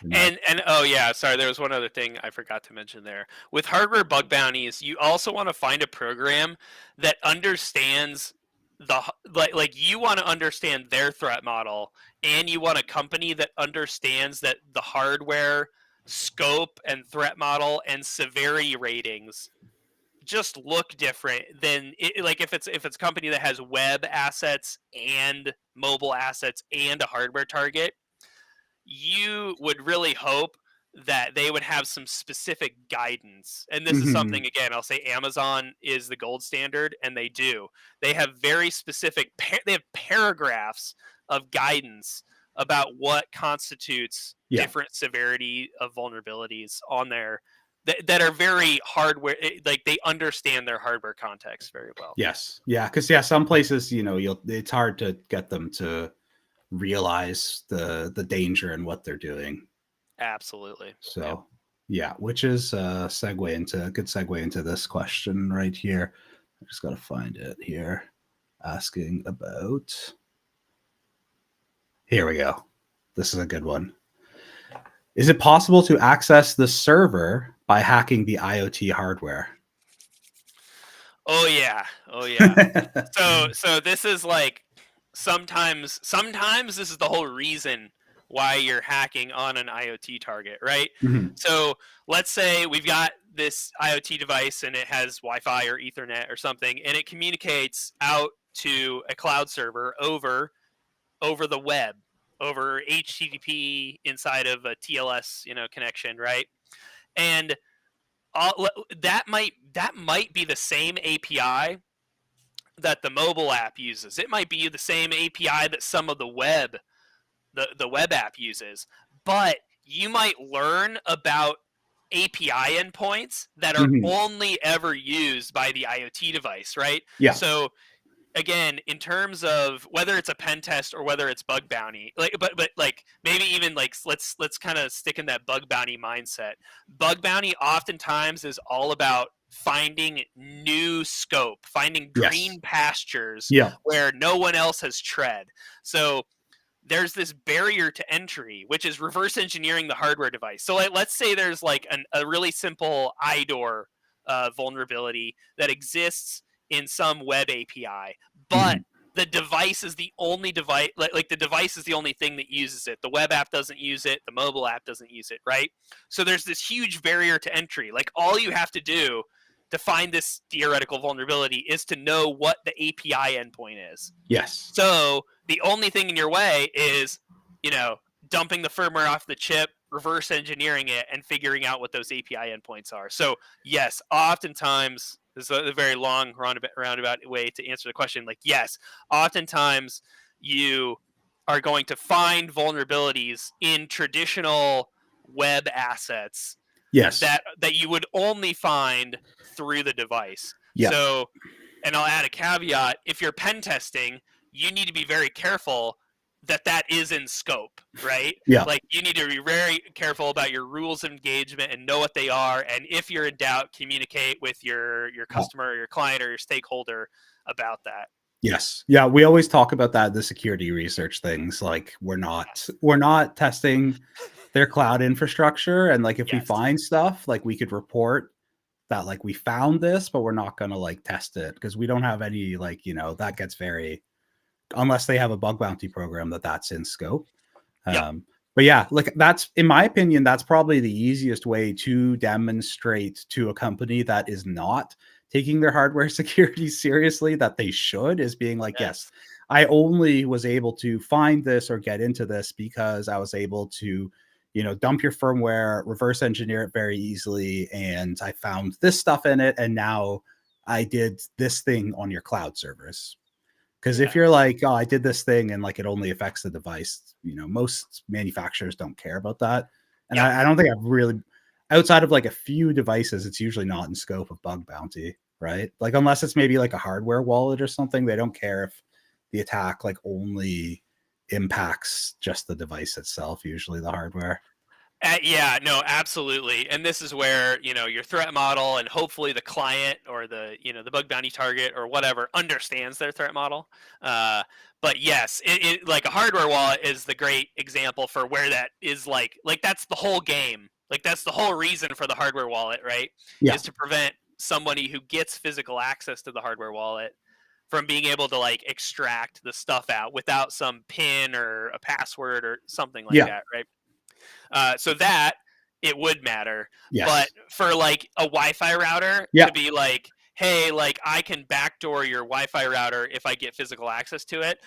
In my And oh yeah, sorry, there was one other thing I forgot to mention there. With hardware bug bounties, you also want to find a program that understands like you want to understand their threat model, and you want a company that understands that the hardware scope and threat model and severity ratings just look different than like if it's a company that has web assets and mobile assets and a hardware target. You would really hope that they would have some specific guidance. And this is Mhm. something, again, I'll say Amazon is the gold standard, and they do. They have very specific, they have paragraphs of guidance about what constitutes Yeah. different severity of vulnerabilities on there that are very hardware, like they understand their hardware context very well. Yes. Yeah. Because yeah, some places, it's hard to get them to realize the danger in what they're doing. Absolutely. Yep. So yeah, which is a good segue into this question right here. I just gotta find it here. Asking about, here we go. This is a good one. Is it possible to access the server by hacking the IoT hardware? Oh yeah. Oh yeah. So this is like sometimes this is the whole reason why you're hacking on an IoT target, right? Mhm. So let's say we've got this IoT device and it has Wi-Fi or Ethernet or something, and it communicates out to a cloud server over the web, over HTTP inside of a TLS, connection, right? And that might be the same API that the mobile app uses. It might be the same API that some of the web app uses, but you might learn about API endpoints that are Mhm. only ever used by the IoT device, right? Yeah. So again, in terms of whether it's a pen test or whether it's bug bounty, like but like maybe even like let's kind of stick in that bug bounty mindset. Bug bounty oftentimes is all about finding new scope, finding Yes. green pastures Yeah. where no one else has tread. So there's this barrier to entry, which is reverse engineering the hardware device. So like, let's say there's like a really simple IDOR vulnerability that exists in some web API, but Mhm. the device is the only device, like the device is the only thing that uses it. The web app doesn't use it. The mobile app doesn't use it, right? So there's this huge barrier to entry. Like all you have to do to find this theoretical vulnerability is to know what the API endpoint is. Yes. So the only thing in your way is you know, dumping the firmware off the chip, reverse engineering it, and figuring out what those API endpoints are. So yes, oftentimes this is a very long roundabout way to answer the question. Like yes, oftentimes you are going to find vulnerabilities in traditional web assets Yes. that you would only find through the device. Yeah. So, and I'll add a caveat: if you're pen testing, you need to be very careful that that is in scope, right? Yeah. Like you need to be very careful about your rules of engagement and know what they are. And if you're in doubt, communicate with your customer, or your client, or your stakeholder about that. Yes. Yeah, we always talk about that, the security research things. Like Yes. we're not testing their cloud infrastructure. And like if we Yes. find stuff, like we could report that like we found this, but we're not gonna like test it because we don't have any like, that gets very unless they have a bug bounty program that's in scope. Yep. But yeah, like that's in my opinion, that's probably the easiest way to demonstrate to a company that is not taking their hardware security seriously that they should is being like, yes, Yes. I only was able to find this or get into this because I was able to, dump your firmware, reverse engineer it very easily, and I found this stuff in it, and now I did this thing on your cloud servers. Because if Yeah. you're like, oh, I did this thing and like it only affects the device, most manufacturers don't care about that. And Yep. I don't think I've really, outside of like a few devices, it's usually not in scope of bug bounty, right? Like unless it's maybe like a hardware wallet or something, they don't care if the attack like only impacts just the device itself, usually the hardware. Yeah, no, absolutely. And this is where, your threat model and hopefully the client or the bug bounty target or whatever understands their threat model. But yes, like a hardware wallet is the great example for where that is like that's the whole game. Like that's the whole reason for the hardware wallet, right? Yeah. Is to prevent somebody who gets physical access to the hardware wallet from being able to like extract the stuff out without some pin or a password or something like Yeah. that, right? So that it would matter. But Yes. for like a Wi-Fi router Yeah. to be like, hey, like I can backdoor your Wi-Fi router if I get physical access to it.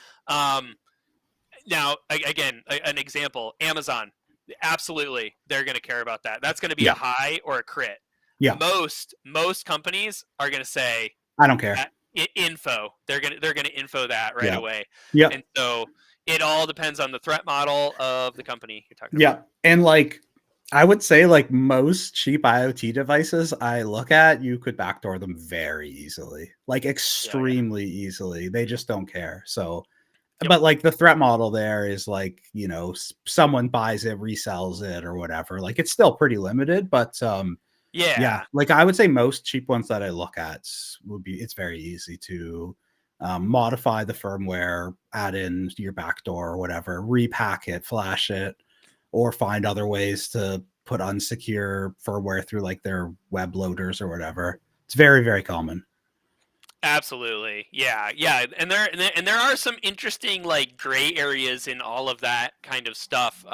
Now, again, an example: Amazon. Absolutely, they're going to care about that. That's going to be a Yeah. high or a crit. Yeah. Most companies are going to say I don't care. info. They're gonna info that right Yeah. away. Yeah. And so it all depends on the threat model of the company you're talking about. Yeah. And like I would say like most cheap IoT devices I look at, you could backdoor them very easily. Like Yeah, yeah. extremely easily. They just don't care. So Yep. but like the threat model there is like, someone buys it, resells it or whatever. Like it's still pretty limited, but yeah, Yeah. like I would say most cheap ones that I look at it's very easy to modify the firmware, add in your backdoor or whatever, repack it, flash it, or find other ways to put unsecure firmware through like their web loaders or whatever. It's very, very common. Absolutely. Yeah. Yeah. And there are some interesting like gray areas in all of that kind of stuff.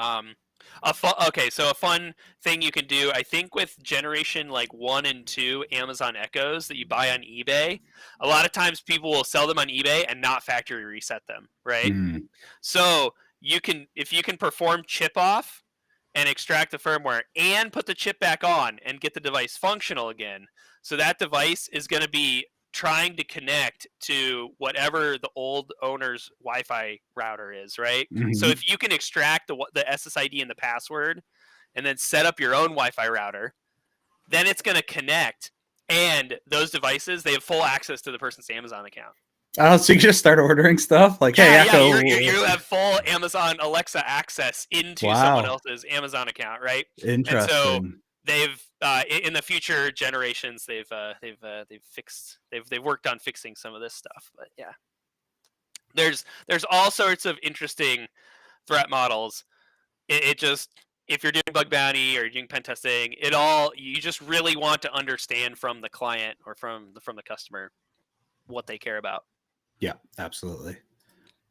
Okay, so a fun thing you can do, I think, with generation like 1 and 2 Amazon Echoes that you buy on eBay, a lot of times people will sell them on eBay and not factory reset them, right? Mm, So if you can perform chip off and extract the firmware and put the chip back on and get the device functional again. So that device is going to be trying to connect to whatever the old owner's Wi-Fi router is, right? So mhm. if you can extract the SSID and the password and then set up your own Wi-Fi router, then it's going to connect, and those devices, they have full access to the person's Amazon account. Oh, so you just start ordering stuff like, hey, Yeah, yeah, Echo. you have full Amazon Alexa access into someone Wow, else's Amazon account, right? And so interesting. they've in the future generations they've worked on fixing some of this stuff. But yeah, there's all sorts of interesting threat models. It just, if you're doing bug bounty or you're doing pen testing, you just really want to understand from the client or from the customer what they care about. Yeah, absolutely.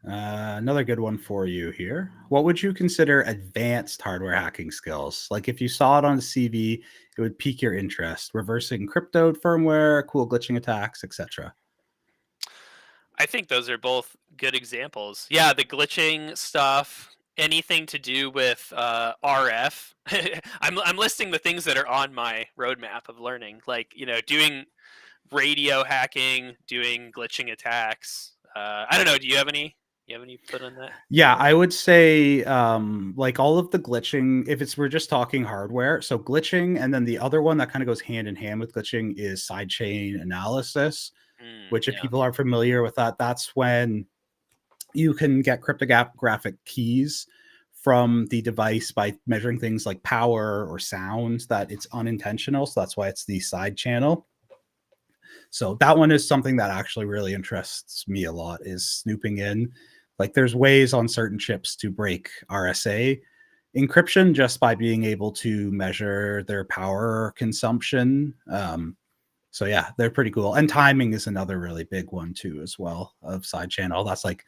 Another good one for you here. What would you consider advanced hardware hacking skills? Like if you saw it on the CV, it would pique your interest. Reversing crypto firmware, cool glitching attacks, etc. I think those are both good examples. Yeah, the glitching stuff anything to do with RF. I'm listing the things that are on my roadmap of learning, like doing radio hacking, doing glitching attacks. I don't know. Do you have any? You have any put on that? Yeah, I would say like all of the glitching, if it's we're just talking hardware, so glitching, and then the other one that kind of goes hand in hand with glitching is sidechain analysis, which if Yeah. people are familiar with that, that's when you can get cryptographic keys from the device by measuring things like power or sound that it's unintentional. So that's why it's the side channel. So that one is something that actually really interests me a lot, is snooping in. Like there's ways on certain chips to break RSA encryption just by being able to measure their power consumption. So yeah, they're pretty cool. And timing is another really big one too, as well, of side channel. That's like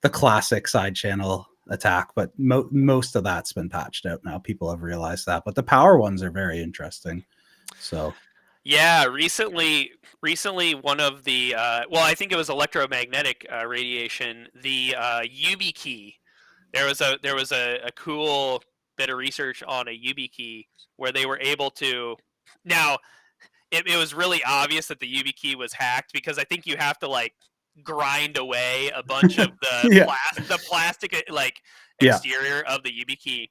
the classic side channel attack, but most of that's been patched out now. People have realized that, but the power ones are very interesting. So Yeah, recently one of the well, I think it was electromagnetic radiation. The YubiKey. There was a cool bit of research on a YubiKey where they were able to. Now, it was really obvious that the YubiKey was hacked because I think you have to like grind away a bunch of yeah, the plastic like yeah, exterior of the YubiKey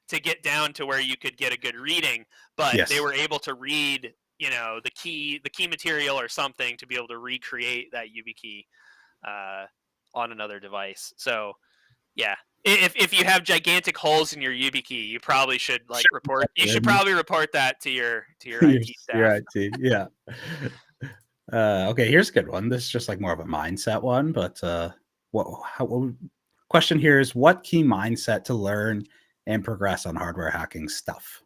to get down to where you could get a good reading. But they yes. were able to read, the key material or something to be able to recreate that YubiKey uh, on another device. So yeah, if you have gigantic holes in your YubiKey, you probably should like report. You should probably report that to your IT Your staff. IT, yeah. Okay, here's a good one. This is just like more of a mindset one, but what question here is, what key mindset to learn and progress on hardware hacking stuff?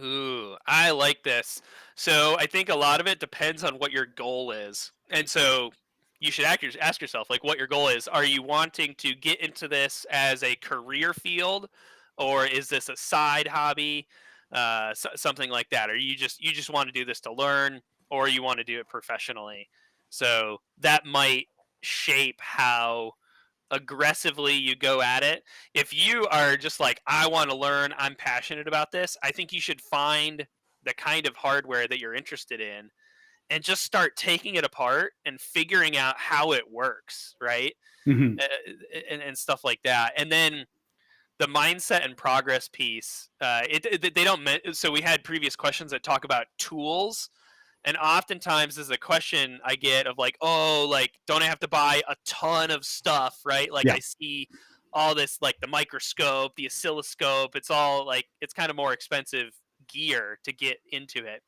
Ooh, I like this. So I think a lot of it depends on what your goal is. And so you should ask yourself like what your goal is. Are you wanting to get into this as a career field, or is this a side hobby? Something like that. Or you just want to do this to learn, or you want to do it professionally. So that might shape how aggressively you go at it. If you are just like, I want to learn, I'm passionate about this, I think you should find the kind of hardware that you're interested in and just start taking it apart and figuring out how it works, right? Mhm. Uh, and stuff like that. And then the mindset and progress piece, they don't. So we had previous questions that talk about tools, and oftentimes is a question I get of like, oh, like, don't I have to buy a ton of stuff, right? Like Yeah, I see all this, like the microscope, the oscilloscope. It's all like it's kind of more expensive gear to get into it.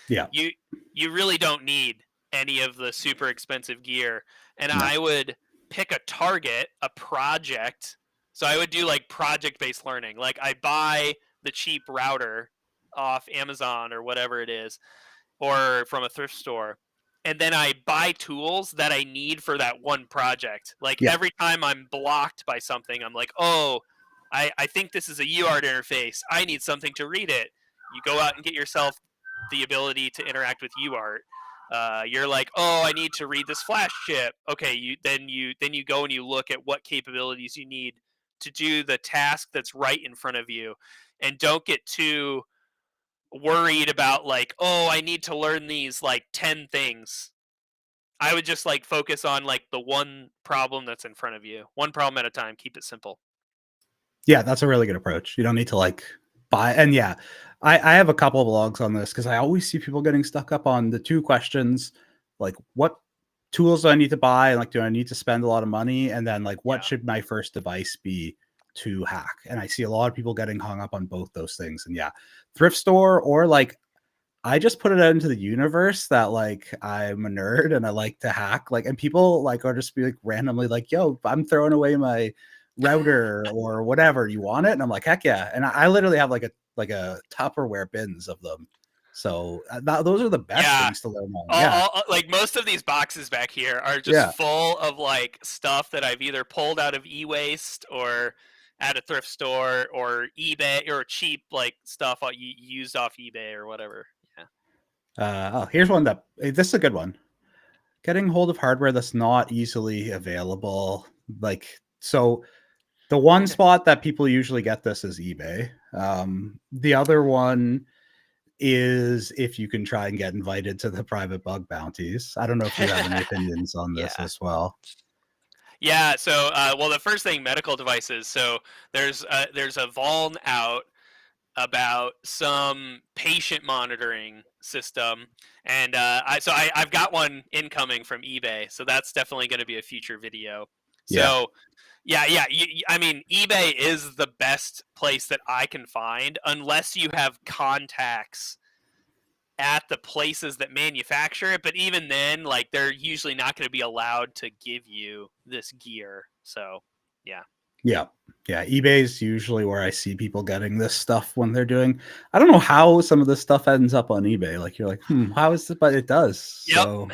yeah, You you really don't need any of the super expensive gear, and no, I would pick a target, a project. So I would do like project based learning. Like I buy the cheap router off Amazon or whatever it is, or from a thrift store. And then I buy tools that I need for that one project. Like yeah, every time I'm blocked by something, I'm like, oh, I think this is a UART interface. I need something to read it. You go out and get yourself the ability to interact with UART. You're like, oh, I need to read this flash chip. Okay, you go and you look at what capabilities you need to do the task that's right in front of you, and don't get too worried about like, oh, I need to learn these like 10 things. I would just like focus on like the one problem that's in front of you. One problem at a time, keep it simple. yeah. That's a really good approach. You don't need to like buy. And yeah, I have a couple of blogs on this because I always see people getting stuck up on the two questions, like what tools do I need to buy, and like do I need to spend a lot of money, and then like what Yeah. should my first device be to hack? And I see a lot of people getting hung up on both those things. And yeah, thrift store, or like I just put it out into the universe that like I'm a nerd and I like to hack. Like, and people like are just be like randomly like, "Yo, I'm throwing away my router or whatever. You want it?" And I'm like, "Heck yeah!" And I literally have like a Tupperware bins of them. So those are the best Yeah. things to learn on. Yeah, Like most of these boxes back here are just yeah, full of like stuff that I've either pulled out of e-waste or at a thrift store or eBay or cheap like stuff used off eBay or whatever. Yeah. Oh, here's one that this is a good one. Getting hold of hardware that's not easily available. Like, so The one spot that people usually get this is eBay. The other one is if you can try and get invited to the private bug bounties. I don't know if you have any opinions on this Yeah. as well. Yeah. So, well, the first thing, medical devices. So there's a vuln out about some patient monitoring system, and I've got one incoming from eBay, so that's definitely going to be a future video. Yeah. So yeah, I mean, eBay is the best place that I can find, unless you have contacts at the places that manufacture it. But even then, like, they're usually not going to be allowed to give you this gear. So yeah. Yeah. Yeah. eBay's usually where I see people getting this stuff when they're doing. I don't know how some of this stuff ends up on eBay. Like you're like, how is it? But it does. Yep. So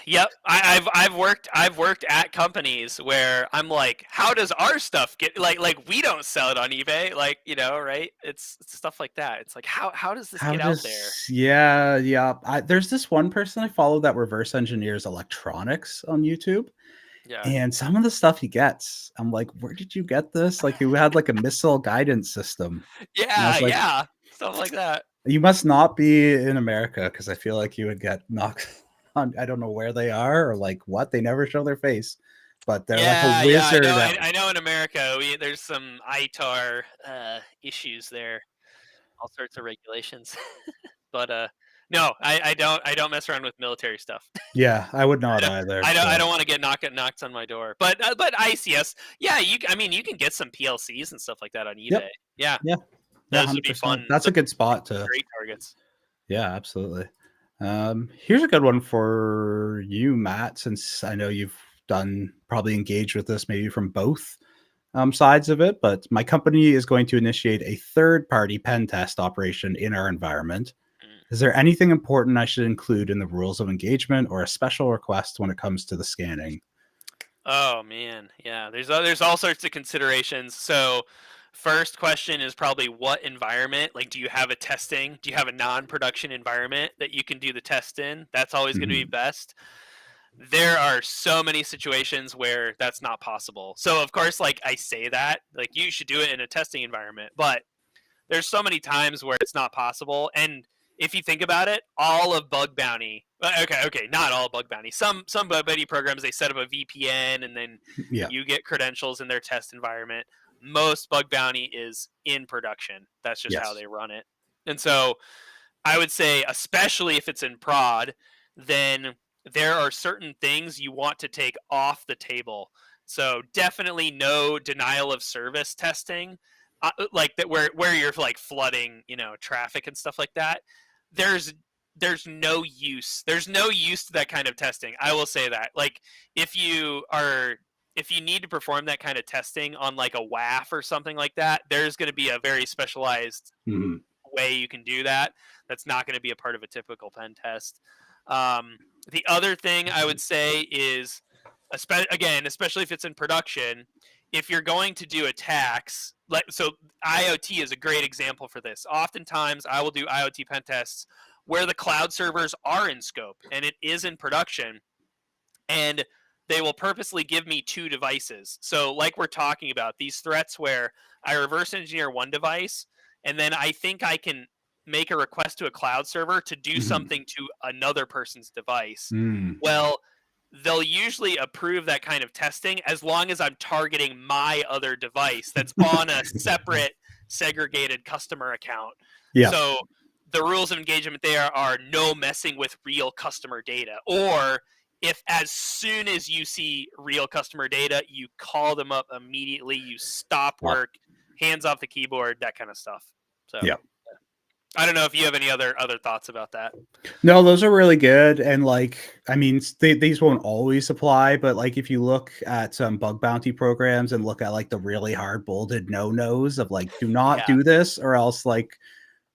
Yep, I've worked at companies where I'm like, how does our stuff get, like we don't sell it on eBay, like, right? It's stuff like that. It's like, how does this how get out there? does yeah. There's this one person I follow that reverse engineers electronics on YouTube. Yeah, And some of the stuff he gets, I'm like, "Where did you get this?" Like, he had, like, a missile guidance system. And I yeah, was like, yeah, stuff like that. "You must not be in America because I feel like you would get knocked on." I don't know where they are or, like, what, they never show their face, but they're like a Yeah, I know. wizard I, at I know. In America, there's some ITAR issues there, all sorts of regulations. But no, I don't mess around with military stuff. Yeah, I would I not don't either, I don't so want to get knocks on my door. But ICS, yeah, I mean, you can get some PLCs and stuff like that on eBay. Yep. Yeah, Yeah. Yeah, those would be 100%. fun. That's a Those good would be spot to. great targets. Yeah, absolutely. Here's a good one for you, Matt, since I know you've done probably engaged with this maybe from both sides of it, but my company is going to initiate a third party pen test operation in our environment. Mm. Is there anything important I should include in the rules of engagement or a special request when it comes to the scanning? Oh man, yeah. There's all sorts of considerations. So, first question is probably what environment? Like, do you have a testing? Do you have a non-production environment that you can do the test in? That's always going to be Mhm. best. There are so many situations where that's not possible. So, of course, like, I say that, like, you should do it in a testing environment, but there's so many times where it's not possible. And if you think about it, all of bug bounty, okay, not all bug bounty, some bug bounty programs, they set up a VPN and then Yeah. you get credentials in their test environment. Most bug bounty is in production. That's just how Yes. they run it. And so I would say, especially if it's in prod, then there are certain things you want to take off the table. So definitely no denial of service testing, like that, where you're like flooding, traffic and stuff like that. There's there's no use. There's no use to that kind of testing. I will say that. Like, if you need to perform that kind of testing on like a WAF or something like that, there's going to be a very specialized Mhm. way you can do that. That's not going to be a part of a typical pen test. Um, the other thing I would say is, again, especially if it's in production, if you're going to do attacks, like, so IoT is a great example for this. Oftentimes, I will do IoT pen tests where the cloud servers are in scope and it is in production, and they will purposely give me two devices. So, like we're talking about, these threats where I reverse engineer one device, and then I think I can make a request to a cloud server to do Mhm. something to another person's device. Mm. Well, they'll usually approve that kind of testing as long as I'm targeting my other device that's on a separate segregated customer account. Yeah. So the rules of engagement there are no messing with real customer data, or if as soon as you see real customer data, you call them up immediately, you stop Wow. work, hands off the keyboard, that kind of stuff. So Yeah. I don't know if you have any other thoughts about that. No, those are really good, and, like, I mean, these won't always apply, but, like, if you look at some bug bounty programs and look at, like, the really hard bolded no-nos of, like, "Do not Yeah. do this or else, like,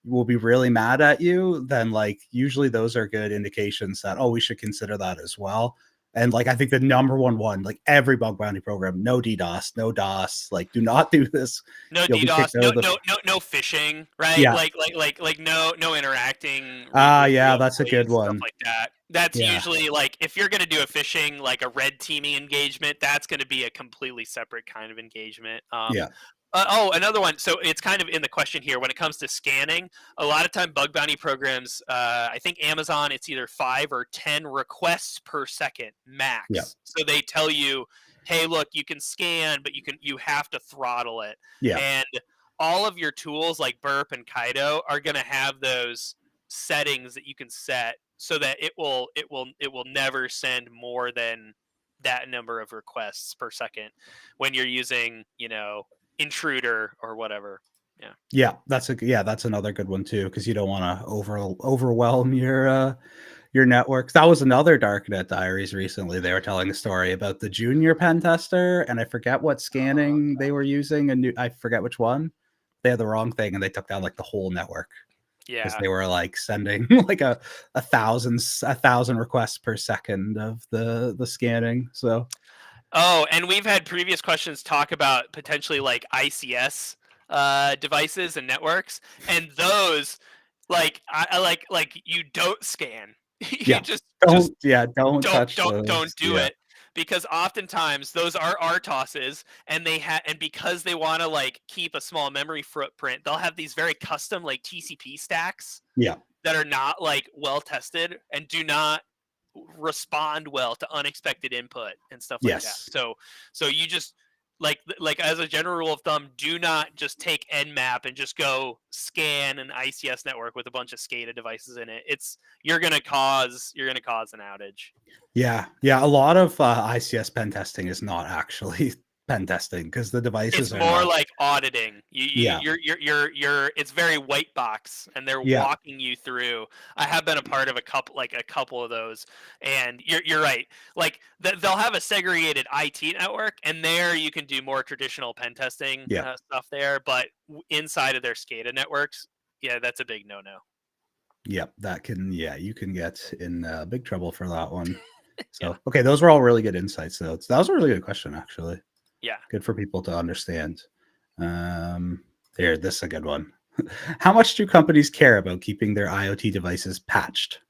we'll be really mad at you," then, like, usually those are good indications that, "Oh, we should consider that as well." And, like, I think the number one, like, every bug bounty program, no DDoS, no DOS, like, do not do this. No You'll be DDoS, kicked out no of the. no phishing, right? Yeah. Like no interacting with Ah, with yeah, real that's a good employees, stuff one. like that. That's Yeah. usually like if you're going to do a phishing, like a red teaming engagement, that's going to be a completely separate kind of engagement. Yeah. Oh, another one. So it's kind of in the question here when it comes to scanning. A lot of time, bug bounty programs, I think Amazon, it's either 5 or 10 requests per second Yeah. max. So they tell you, hey, look, you can scan, but you have to throttle it. Yeah. And all of your tools like Burp and Kaido are going to have those settings that you can set so that it will never send more than that number of requests per second when you're using intruder or whatever. Yeah. Yeah, that's another good one too, because you don't want to overwhelm your networks. That was another Darknet Diaries recently. They were telling a story about the junior pen tester, and I forget what Oh, scanning they were using, and I forget which one. They had the wrong thing, and they took down like the whole network because yeah. they were like sending like a thousand requests per second of the scanning. So Oh, and we've had previous questions talk about potentially like ICS devices and networks, and those I like you don't scan. You yeah, just don't don't touch don't those. don't do Yeah, it because oftentimes those are RTOSes and and because they want to like keep a small memory footprint, they'll have these very custom like TCP stacks yeah, that are not like well tested and do not respond well to unexpected input and stuff like that. yes. So you just like as a general rule of thumb, do not just take Nmap and just go scan an ICS network with a bunch of SCADA devices in it. It's you're gonna cause an outage. Yeah, yeah, a lot of, ICS pen testing is not actually pen testing because the It's devices are more not. like auditing. Yeah, You're. It's very white box, and they're yeah, walking you through. I have been a part of a couple of those, and you're right. Like they'll have a segregated IT network, and there you can do more traditional pen testing yeah, stuff there. But inside of their SCADA networks, yeah, that's a big no-no. yeah, yeah, you can get in, big trouble for that one. Yeah, So, okay, those were all really good insights, though. That was a really good question, actually. yeah. Good for people to understand. Um, Here, this is a good one. How much do companies care about keeping their IoT devices patched?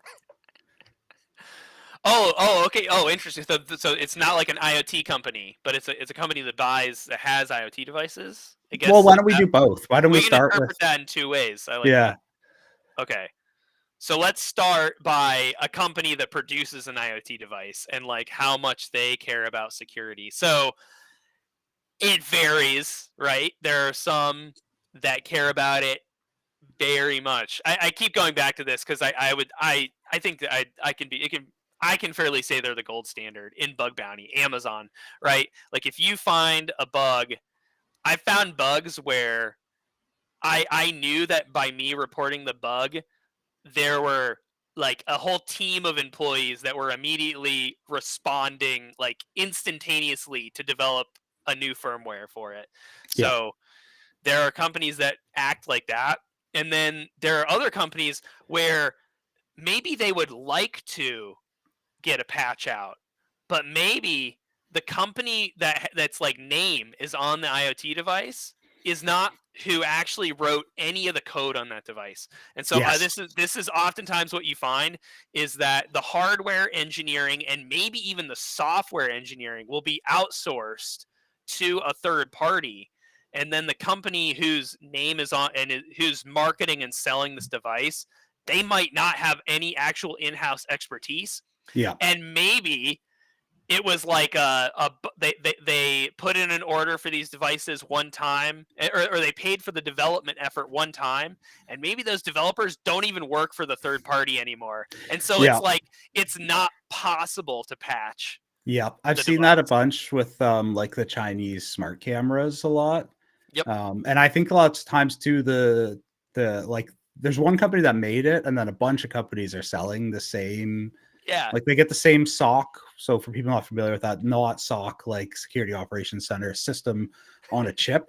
Oh, okay. Oh, interesting. So it's not like an IoT company, but it's a company that has IoT devices. I Well, guess why is don't we that do both? Why don't we we can start with interpret that in two ways. I like yeah, that. Okay. So let's start by a company that produces an IoT device and like how much they care about security. So it varies, right? There are some that care about it very much. I keep going back to this because I think that I can be it can I can fairly say they're the gold standard in bug bounty. Amazon, right? Like if you find a bug, I found bugs where I knew that by me reporting the bug, there were like a whole team of employees that were immediately responding like instantaneously to develop a new firmware for it. yeah, So there are companies that act like that. And then there are other companies where maybe they would like to get a patch out, but maybe the company that's like name is on the IoT device is not who actually wrote any of the code on that device. And so yes, this is oftentimes what you find is that the hardware engineering and maybe even the software engineering will be outsourced to a third party, and then the company whose name is on and who's marketing and selling this device, they might not have any actual in-house expertise, yeah, and maybe it was like they put in an order for these devices one time, or they paid for the development effort one time, and maybe those developers don't even work for the third party anymore, and so yeah. it's like it's not possible to patch Yeah, I've the seen that a device. bunch with, like, the Chinese smart cameras a lot, Yep. and I think a lot of times too, like, there's one company that made it, and then a bunch of companies are selling the same Yeah. like, they get the same SOC. So for people not familiar with that, not SOC, like Security Operations Center system on a chip.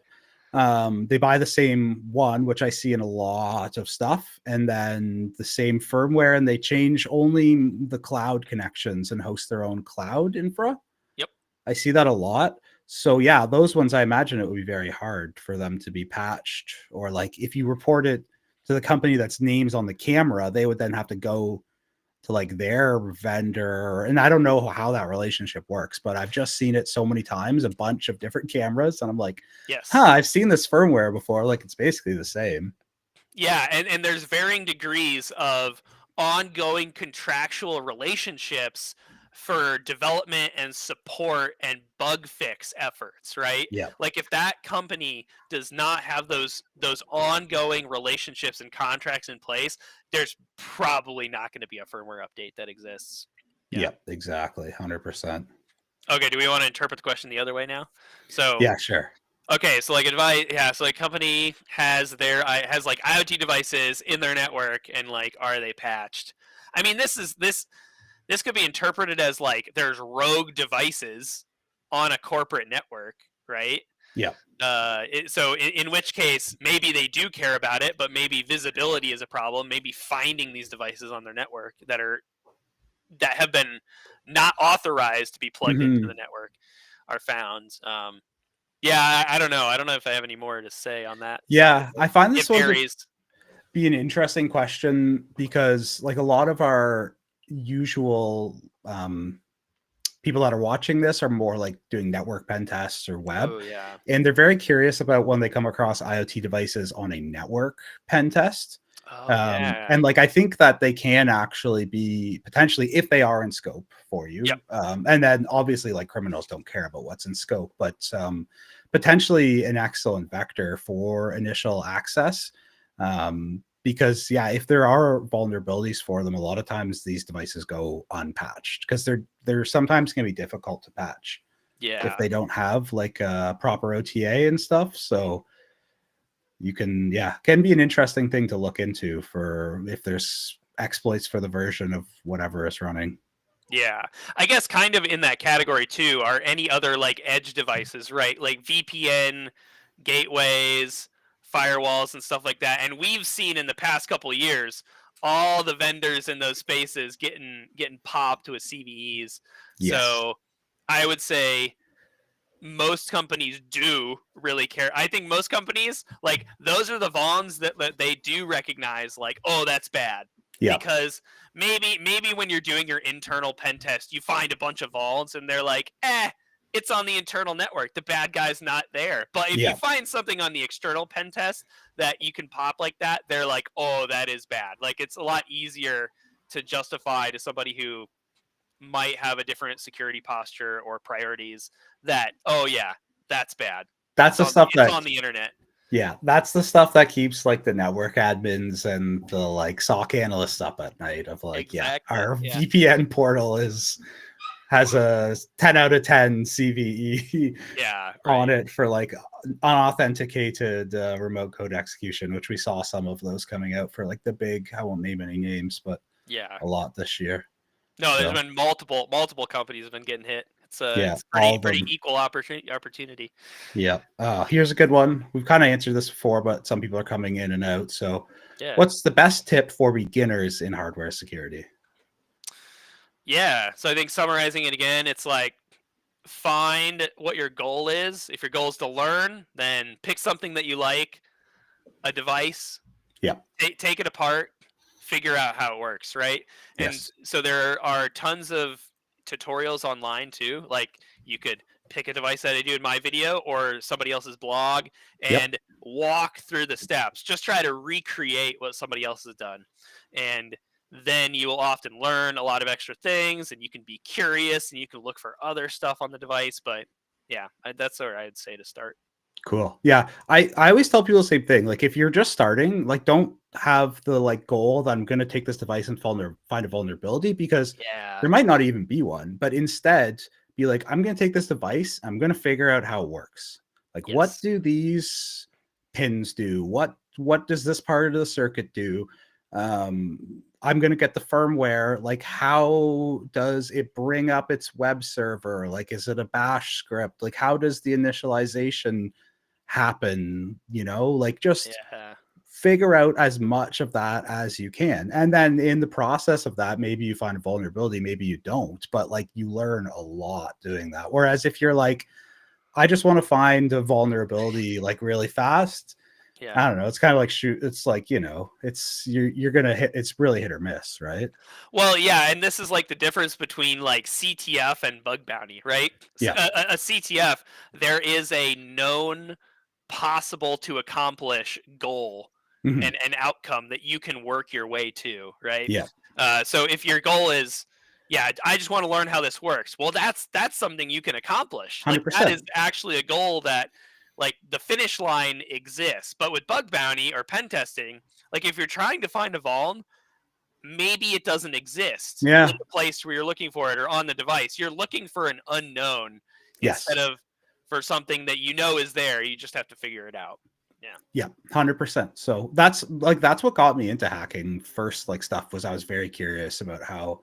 They buy the same one, which I see in a lot of stuff, and then the same firmware, and they change only the cloud connections and host their own cloud infra. Yep. I see that a lot. So yeah, those ones I imagine it would be very hard for them to be patched. Or like if you report it to the company that's names on the camera, they would then have to go to like their vendor. And I don't know how that relationship works, but I've just seen it so many times, a bunch of different cameras. And I'm like, huh, Yes. I've seen this firmware before. Like it's basically the same. Yeah, and there's varying degrees of ongoing contractual relationships for development and support and bug fix efforts, right? Yeah. Like if that company does not have those ongoing relationships and contracts in place, there's probably not going to be a firmware update that exists. Yeah. Yep, exactly. 100%. Okay, do we want to interpret the question the other way now? So Yeah, sure. okay, so like advice, yeah. So like company has has like IoT devices in their network, and like, are they patched? I mean, this could be interpreted as like there's rogue devices on a corporate network, right? Yeah. So in which case maybe they do care about it, but maybe visibility is a problem. Maybe finding these devices on their network that have been not authorized to be plugged into the Hmm. network are found. Yeah, I don't know. I don't know if I have any more to say on that side of Yeah, it. I find It this one to varies. be an interesting question because like a lot of our usual people that are watching this are more like doing network pen tests or web, Oh yeah. and they're very curious about when they come across IoT devices on a network pen test. Oh yeah. And like I think that they can actually be potentially, if they are in scope for Yep. you, and then obviously like criminals don't care about what's in scope, but potentially an excellent vector for initial access. Because yeah, if there are vulnerabilities for them, a lot of times these devices go unpatched because they're sometimes can be difficult to patch if Yeah. they don't have like a proper OTA and stuff. So you can, yeah, can be an interesting thing to look into for if there's exploits for the version of whatever is running. Yeah. I guess kind of in that category too are any other like edge devices, right? Like VPN gateways, firewalls and stuff like that. And we've seen in the past couple of years all the vendors in those spaces getting popped with CVEs. Yes. So I would say most companies do really care. I think most companies, like, those are the vulns that they do recognize, like, oh, that's bad. Yeah. Because maybe when you're doing your internal pen test, you find a bunch of vulns and they're like, it's on the internal network. The bad guy's not there. But if you Yeah. find something on the external pen test that you can pop like that, they're like, oh, that is bad. Like, it's a lot easier to justify to somebody who might have a different security posture or priorities that, oh yeah, that's bad. That's the stuff It's that, on the internet. yeah, that's the stuff that keeps like the network admins and the like SOC analysts up at night of like, yeah, Exactly. our Yeah. VPN portal has a 10 out of 10 CVE Yeah. on Right. it for like unauthenticated remote code execution, which we saw some of those coming out for like the big, I won't name any names, but Yeah. a lot this year. No, there's So been multiple companies have been getting hit. yeah, It's all of pretty them. equal opportunity. Yeah. Here's a good one. We've kind of answered this before, but some people are coming in and out. So, Yeah. what's the best tip for beginners in hardware security? Yeah. So I think summarizing it again, it's like find what your goal is. If your goal is to learn, then pick something that you like, a device, Yeah. take it apart, figure out how it works, right? And Yes. so there are tons of tutorials online too. Like you could pick a device that I do in my video or somebody else's blog Yep. and walk through the steps. Just try to recreate what somebody else has done. And then you will often learn a lot of extra things and you can be curious and you can look for other stuff on the device. But yeah, that's where I'd say to start. Cool. Yeah. I always tell people the same thing. Like if you're just starting, like don't have the like goal that I'm going to take this device and find a vulnerability because Yeah. there might not even be one, but instead be like, I'm going to take this device, I'm going to figure out how it works. Like what Yes. do these pins do? What does this part of the circuit do? I'm going to get the firmware. Like how does it bring up its web server? Like is it a bash script? Like how does the initialization happen, like just Yeah. figure out as much of that as you can. And then in the process of that, maybe you find a vulnerability, maybe you don't, but like you learn a lot doing that. Whereas if you're like, I just want to find a vulnerability like really fast, Yeah. I don't know. It's kind of like shoot. It's like, it's you're gonna hit. It's really hit or miss, right? Well, yeah, and this is like the difference between like CTF and bug bounty, right? Yeah. A CTF, there is a known possible to accomplish goal Hmm. and an outcome that you can work your way to, right? Yeah. So if your goal is, yeah, I just want to learn how this works. Well, that's something you can accomplish. Like that 100%. is actually a goal that like the finish line exists. But with bug bounty or pen testing, like if you're trying to find a vuln, maybe it doesn't exist in Yeah. the place where you're looking for it or on the device. You're looking for an unknown instead Yes. of for something that you know is there. You just have to figure it out. Yeah. Yeah. 100%. So that's what got me into hacking first. Like stuff was I was very curious about how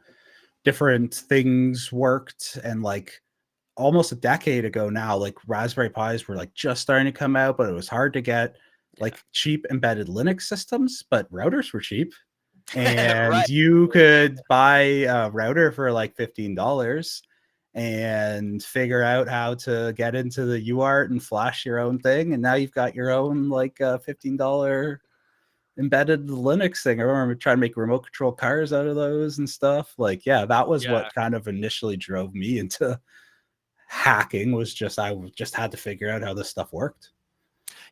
different things worked, and like almost a decade ago now, like Raspberry Pis were like just starting to come out, but it was hard to get like cheap embedded Linux systems, but routers were cheap. Yeah. Right. And you could buy a router for like $15 and figure out how to get into the UART and flash your own thing. And now you've got your own like $15 embedded Linux thing. I remember trying to make remote control cars out of those and stuff. Like, yeah, that was Yeah. what kind of initially drove me into hacking, was just I just had to figure out how this stuff worked.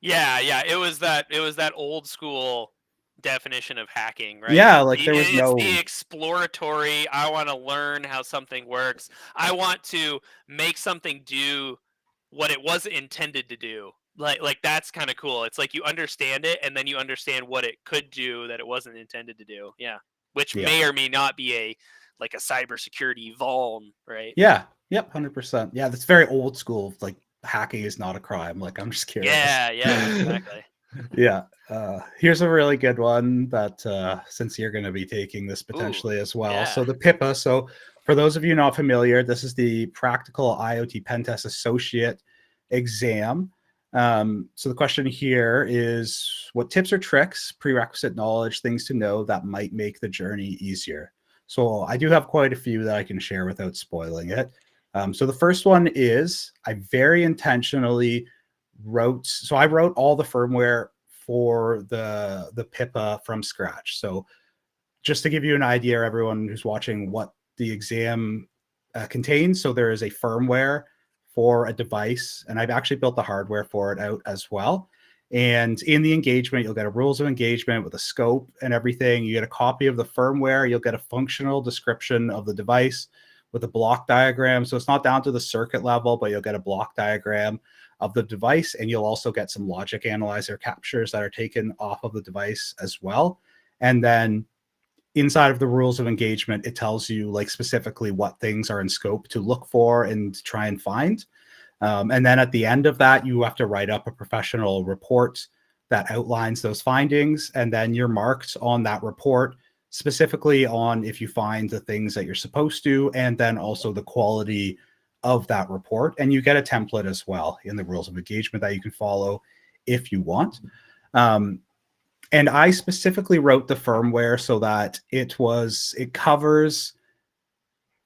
Yeah, yeah. It was that old school definition of hacking, right? Yeah, like there was It's the no exploratory. I want to learn how something works. I want to make something do what it wasn't intended to do. Like that's kind of cool. It's like you understand it and then you understand what it could do that it wasn't intended to do. Yeah. Which yeah. may or may not be a like a cybersecurity vuln, right? Yeah. Yep, 100%. Yeah, that's very old school. Like hacking is not a crime. Like I'm just curious. Yeah, yeah, exactly. Yeah. Here's a really good one that since you're going to be taking this Ooh, potentially as well. yeah. So the PIPA. So for those of you not familiar, this is the Practical IoT Pentest Associate exam. So the question here is, what tips or tricks, prerequisite knowledge, things to know that might make the journey easier? So I do have quite a few that I can share without spoiling it. So the first one is, I very intentionally I wrote all the firmware for the PIPA from scratch. So just to give you an idea, everyone who's watching, what the exam contains. So there is a firmware for a device, and I've actually built the hardware for it out as well. And in the engagement, you'll get a rules of engagement with a scope and everything. You get a copy of the firmware. You'll get a functional description of the device with a block diagram. So it's not down to the circuit level, but you'll get a block diagram of the device, and you'll also get some logic analyzer captures that are taken off of the device as well. And then inside of the rules of engagement, it tells you like specifically what things are in scope to look for and try and find. And then at the end of that, you have to write up a professional report that outlines those findings. And then you're marked on that report specifically on if you find the things that you're supposed to, and then also the quality of that report. And you get a template as well in the rules of engagement that you can follow if you want. And I specifically wrote the firmware so that it covers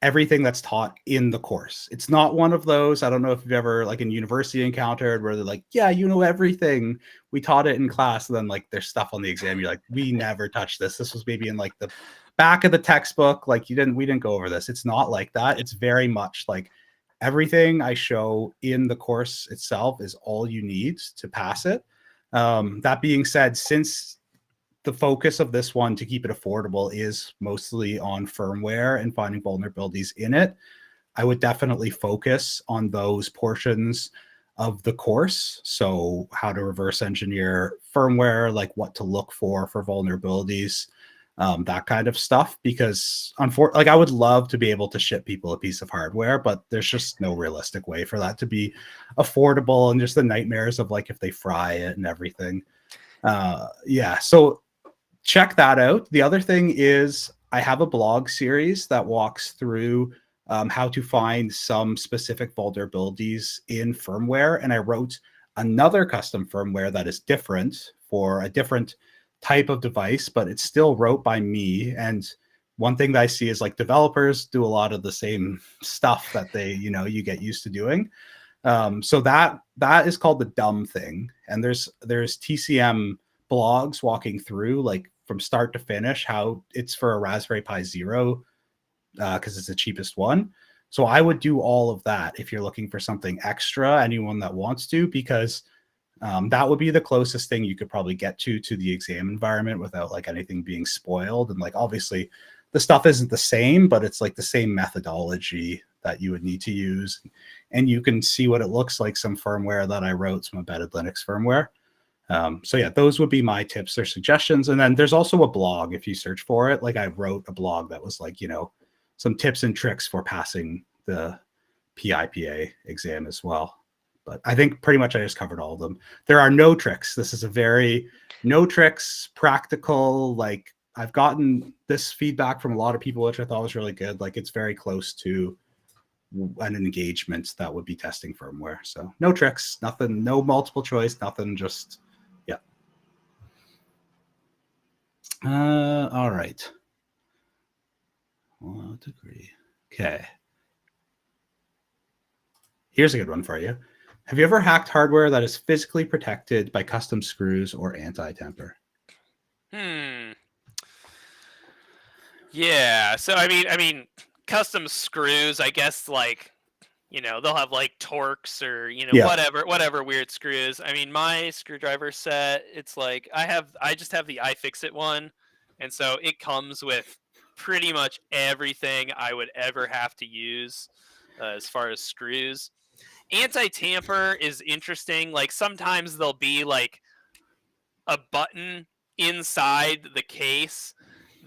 everything that's taught in the course. It's not one of those, I don't know if you've ever like in university encountered where they're like, yeah, you know everything, we taught it in class, and then like there's stuff on the exam you're like, we never touched this was maybe in like the back of the textbook, like we didn't go over this. It's not like that. It's very much like everything I show in the course itself is all you need to pass it. That being said, since the focus of this one, to keep it affordable, is mostly on firmware and finding vulnerabilities in it, I would definitely focus on those portions of the course. So how to reverse engineer firmware, like what to look for vulnerabilities, that kind of stuff. Because like I would love to be able to ship people a piece of hardware, but there's just no realistic way for that to be affordable, and just the nightmares of like if they fry it and everything. Yeah, so check that out. The other thing is I have a blog series that walks through how to find some specific vulnerabilities in firmware. And I wrote another custom firmware that is different for a different type of device, but it's still wrote by me. And one thing that I see is like developers do a lot of the same stuff that you get used to doing. So that is called the dumb thing, and there's TCM blogs walking through like from start to finish how it's for a Raspberry Pi Zero because it's the cheapest one. So I would do all of that if you're looking for something extra. Anyone that wants to, because that would be the closest thing you could probably get to the exam environment without like anything being spoiled. And like obviously the stuff isn't the same, but it's like the same methodology that you would need to use. And you can see what it looks like, some firmware that I wrote, some embedded Linux firmware. So yeah, those would be my tips or suggestions. And then there's also a blog if you search for it. Like I wrote a blog that was like, some tips and tricks for passing the PIPA exam as well. But I think pretty much I just covered all of them. There are no tricks. This is a very no tricks, practical. Like I've gotten this feedback from a lot of people, which I thought was really good. Like it's very close to an engagement that would be testing firmware. So no tricks, nothing, no multiple choice, nothing. Just yeah. All right. 1 degree. Okay. Here's a good one for you. Have you ever hacked hardware that is physically protected by custom screws or anti-tamper? Yeah. So I mean, custom screws. I guess like they'll have like Torx or Yeah. whatever weird screws. I mean, my screwdriver set. It's like I just have the iFixit one, and so it comes with pretty much everything I would ever have to use as far as screws. Anti-tamper is interesting. Like sometimes there'll be like a button inside the case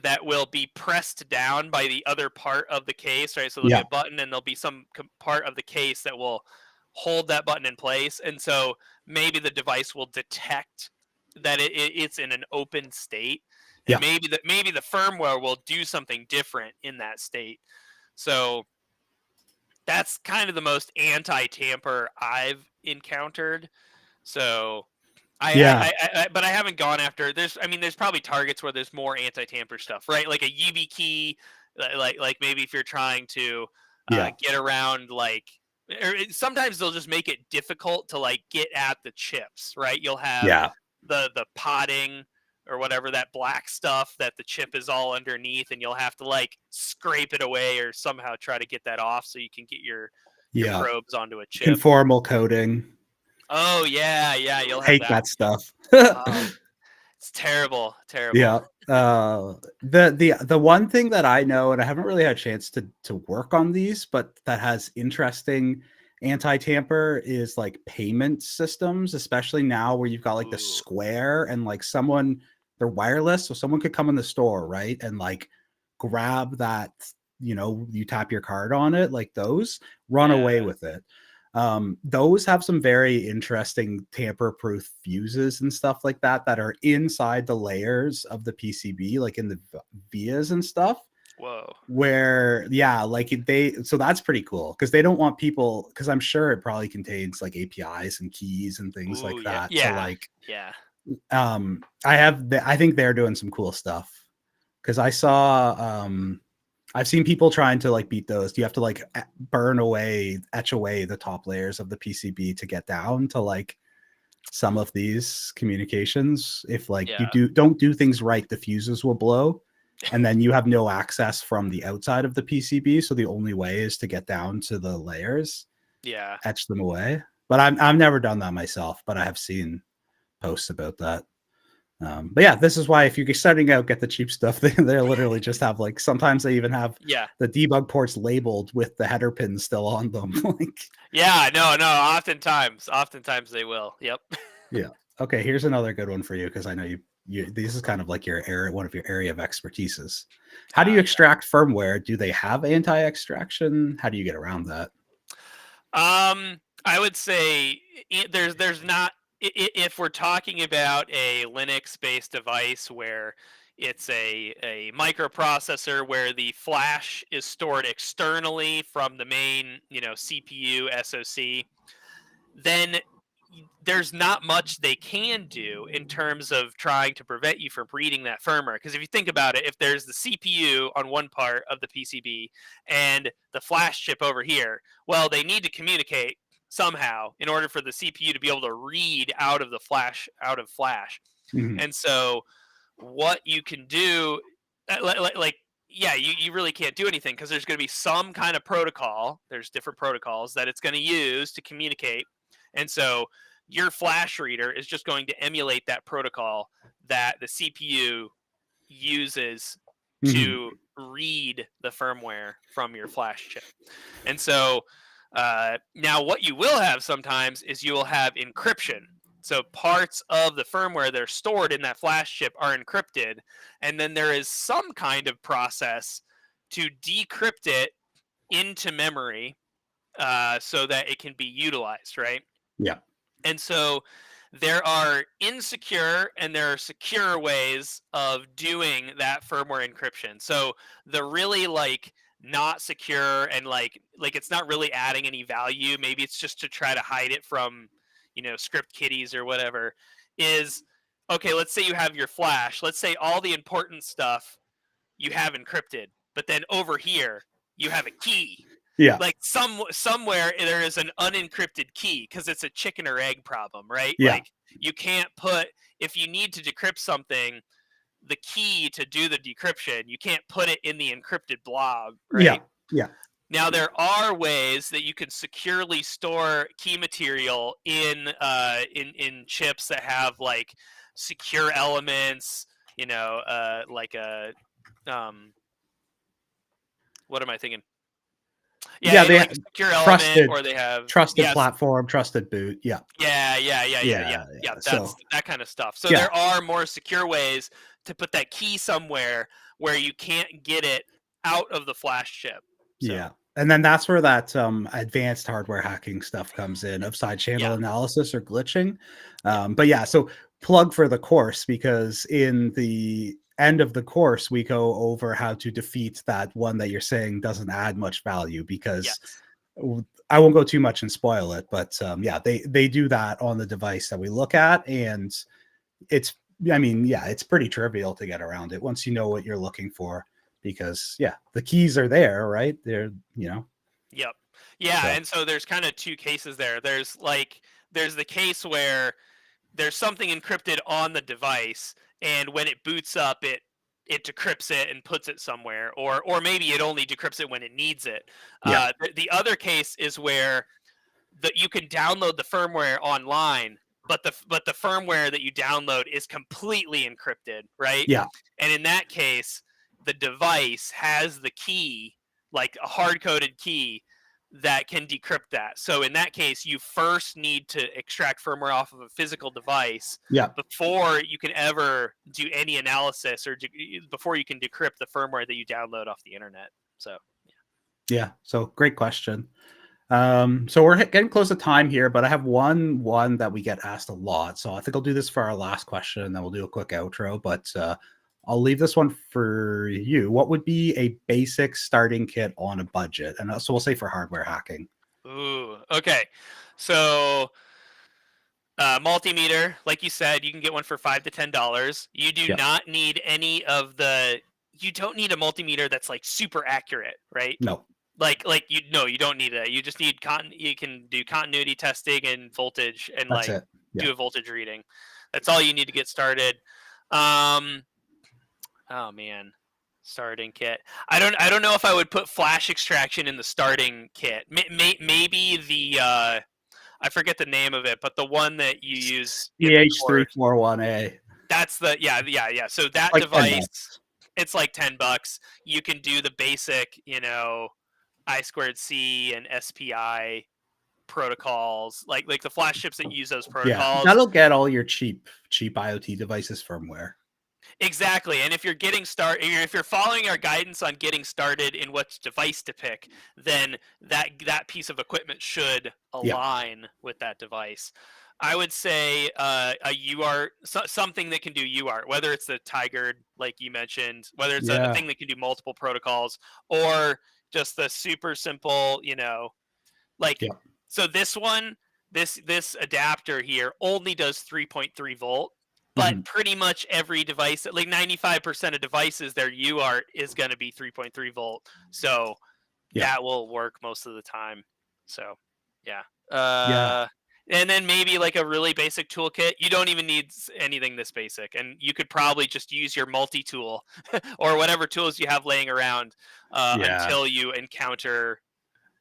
that will be pressed down by the other part of the case, right? So there'll be Yeah. a button and there'll be some part of the case that will hold that button in place. And so maybe the device will detect that it's in an open state. And Yeah. maybe the firmware will do something different in that state. So that's kind of the most anti-tamper I've encountered. So Yeah. but I haven't gone after. There's probably targets where there's more anti-tamper stuff, right? Like a UV key, like maybe if you're trying to Yeah. get around sometimes they'll just make it difficult to like get at the chips, right? You'll have Yeah. the potting or whatever, that black stuff that the chip is all underneath, and you'll have to like scrape it away or somehow try to get that off so you can get your Yeah. probes onto a chip. Conformal coding. Oh yeah, you'll have Hate that. that stuff. Oh, it's terrible. Yeah. The one thing that I know, and I haven't really had a chance to work on these, but that has interesting anti-tamper is like payment systems, especially now where you've got like the Ooh. Square and like they're wireless, so someone could come in the store, right? And like grab that, you tap your card on it, like those, run Yeah. away with it. Those have some very interesting tamper-proof fuses and stuff like that are inside the layers of the PCB, like in the vias and stuff. Whoa. Where, yeah, like so that's pretty cool because they don't want people, because I'm sure it probably contains like APIs and keys and things Ooh, like yeah. that. To Yeah. like, Yeah. I think they're doing some cool stuff because I've seen people trying to like beat those. You have to like etch away the top layers of the PCB to get down to like some of these communications. If like Yeah. don't do things right, the fuses will blow, and then you have no access from the outside of the PCB. So the only way is to get down to the layers, Yeah. etch them away. But I've never done that myself, but I have seen posts about that. But yeah, this is why if you're starting out, get the cheap stuff. They literally just have like, sometimes they even have Yeah. the debug ports labeled with the header pins still on them. Like, Yeah. No. Oftentimes they will. Yep. yeah. Okay, here's another good one for you because I know this is kind of like one of your area of expertises. How do you extract firmware? Do they have anti-extraction? How do you get around that? I would say there's not, if we're talking about a Linux-based device where it's a microprocessor where the flash is stored externally from the main, CPU SoC, then there's not much they can do in terms of trying to prevent you from reading that firmware. Because if you think about it, if there's the CPU on one part of the PCB and the flash chip over here, well, they need to communicate somehow in order for the CPU to be able to read out of flash. Mhm. And so what you can do, like yeah, you really can't do anything because there's going to be some kind of protocol. There's different protocols that it's going to use to communicate. And so your flash reader is just going to emulate that protocol that the CPU uses Mhm. to read the firmware from your flash chip. And so now what you will have sometimes is you will have encryption. So parts of the firmware that are stored in that flash chip are encrypted, and then there is some kind of process to decrypt it into memory so that it can be utilized, right? Yeah. And so there are insecure and there are secure ways of doing that firmware encryption. So the really like not secure and like it's not really adding any value, maybe it's just to try to hide it from, script kiddies or whatever, is okay, let's say you have your flash. Let's say all the important stuff you have encrypted, but then over here you have a key, Yeah. like somewhere there is an unencrypted key because it's a chicken or egg problem, right? Yeah. Like you can't put, if you need to decrypt something, the key to do the decryption, you can't put it in the encrypted blob, Yeah. right? Yeah. Now there are ways that you can securely store key material in chips that have like secure elements, like a what am I thinking? Yeah, Yeah, they like a have secure element, trusted or they have, trusted yes, platform, trusted boot. Yeah. yeah. Yeah, Yeah, yeah. that's So, that kind of stuff. So yeah. there are more secure ways to put that key somewhere where you can't get it out of the flash chip. So Yeah. And then that's where that advanced hardware hacking stuff comes in of side channel yeah, analysis or glitching. yeah, But yeah, so plug for the course because in the end of the course, we go over how to defeat that one that you're saying doesn't add much value because yes, I won't go too much and spoil it, but yeah, they do that on the device that we look at, and it's I mean, yeah, it's pretty trivial to get around it once you know what you're looking for because yeah, the keys are there, right? They're. yep, yeah. So And so there's kind of two cases there. There's the case where there's something encrypted on the device, and when it boots up, it decrypts it and puts it somewhere, or maybe it only decrypts it when it needs it. yeah, The other case is where you can download the firmware online, but the firmware that you download is completely encrypted, right? yeah, And in that case, the device has the key, like a hard coded key that can decrypt that. So in that case, you first need to extract firmware off of a physical device yeah, before you can ever do any analysis or before you can decrypt the firmware that you download off the internet. So yeah. So great question. So we're getting close to time here, but I have one that we get asked a lot. So I think I'll do this for our last question, and then we'll do a quick outro. But I'll leave this one for you. What would be a basic starting kit on a budget? And so we'll say for hardware hacking. ooh, okay. So multimeter, like you said, you can get one for $5 to $10. You do Yeah. not need any of the. You don't need a multimeter that's like super accurate, right? No, Like you no, you don't need that. You just need you can do continuity testing and voltage and that's like it. Yeah. do a voltage reading. That's all you need to get started. Um oh man. Starting kit. I don't know if I would put flash extraction in the starting kit. Maybe the I forget the name of it, but the one that you use in the course. CH341A. That's the yeah. So It's that like 10 device, bucks. it's like $10. You can do the basic, I squared C and SPI protocols, like the flash chips that use those Yeah, protocols. that'll get all your cheap IoT devices firmware. Exactly. And if you're if you're following our guidance on getting started in which device to pick, then that piece of equipment should Yeah. align with that device. I would say a UART, something that can do UART, whether it's the Tigard, like you mentioned, whether it's a Yeah. thing that can do multiple protocols, or just the super simple, like, Yeah. so this adapter here only does 3.3 volt, but Mhm. pretty much every device, like 95% of devices, their UART is going to be 3.3 volt. So Yeah. that will work most of the time. So yeah. Yeah. Uh, and then maybe like a really basic toolkit. You don't even need anything this basic, and you could probably just use your multi-tool or whatever tools you have laying around Yeah. until you encounter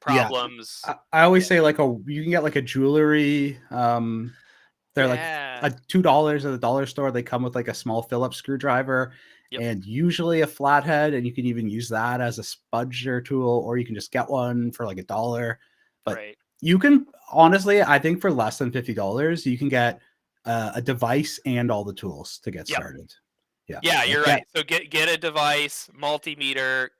Yeah. problems. I always Yeah. say like you can get like a jewelry, they're like Yeah. a $2 at the dollar store. They come with like a small Phillips screwdriver Yep. and usually a flathead, and you can even use that as a spudger tool, or you can just get one for like $1. But Right. you can honestly, I think for less than $50, you can get a device and all the tools to get Yep. started. Yeah, Yeah, like you're that. right. So get a device, multimeter,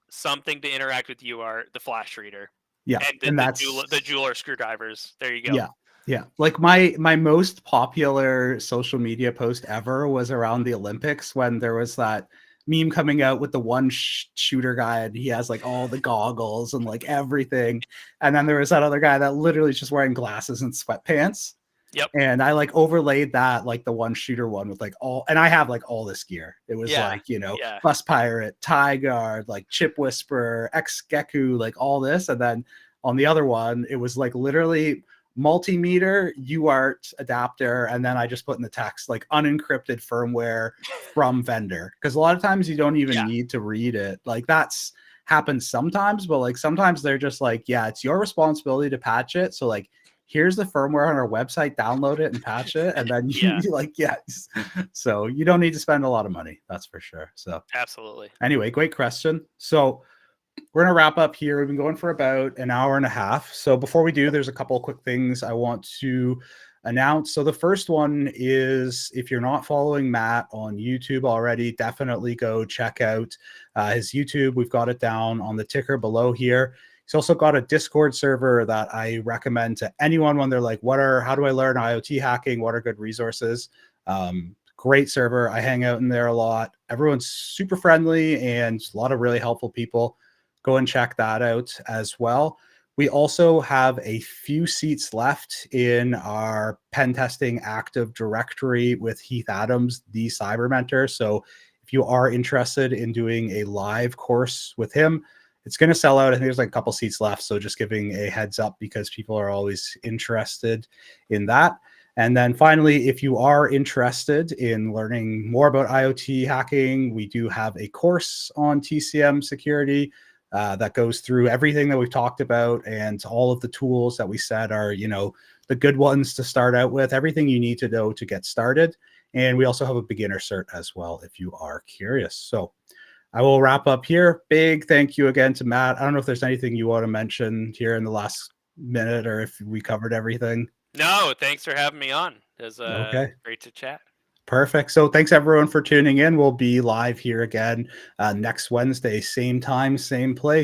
something to interact with UART, the flash reader, Yeah, and and the that's jeweler screwdrivers. There you go. yeah, yeah. Like my most popular social media post ever was around the Olympics when there was that meme coming out with the one shooter guy and he has like all the goggles and like everything, and then there was that other guy that literally is just wearing glasses and sweatpants. Yep. And I like overlaid that like the one shooter one with like all, and I have like all this gear. It was Yeah. like, you know, Yeah. Bus Pirate, Tie Guard, like Chip Whisperer, X Geku, like all this. And then on the other one, it was like literally multimeter, UART adapter, and then I just put in the text like unencrypted firmware from vendor. Because a lot of times you don't even Yeah. need to read it. Like that's happens sometimes, but like sometimes they're just like, yeah, it's your responsibility to patch it. So like here's the firmware on our website, download it and patch it. And then you Yeah. like, yes. So you don't need to spend a lot of money. That's for sure. So Absolutely. anyway, great question. So we're going to wrap up here. We've been going for about an hour and a half. So before we do, there's a couple of quick things I want to announce. So the first one is if you're not following Matt on YouTube already, definitely go check out his YouTube. We've got it down on the ticker below here. He's also got a Discord server that I recommend to anyone when they're like, how do I learn IoT hacking? What are good resources? Great server. I hang out in there a lot. Everyone's super friendly and a lot of really helpful people. Go and check that out as well. We also have a few seats left in our pen testing active directory with Heath Adams, the cyber mentor. So if you are interested in doing a live course with him, it's going to sell out. I think there's like a couple seats left. So just giving a heads up because people are always interested in that. And then finally, if you are interested in learning more about IoT hacking, we do have a course on TCM security that goes through everything that we've talked about and all of the tools that we said are, you know, the good ones to start out with, everything you need to know to get started. And we also have a beginner cert as well if you are curious. So I will wrap up here. Big thank you again to Matt. I don't know if there's anything you want to mention here in the last minute or if we covered everything. No, thanks for having me on. It was Okay. great to chat. Perfect. So thanks everyone for tuning in. We'll be live here again next Wednesday, same time, same place.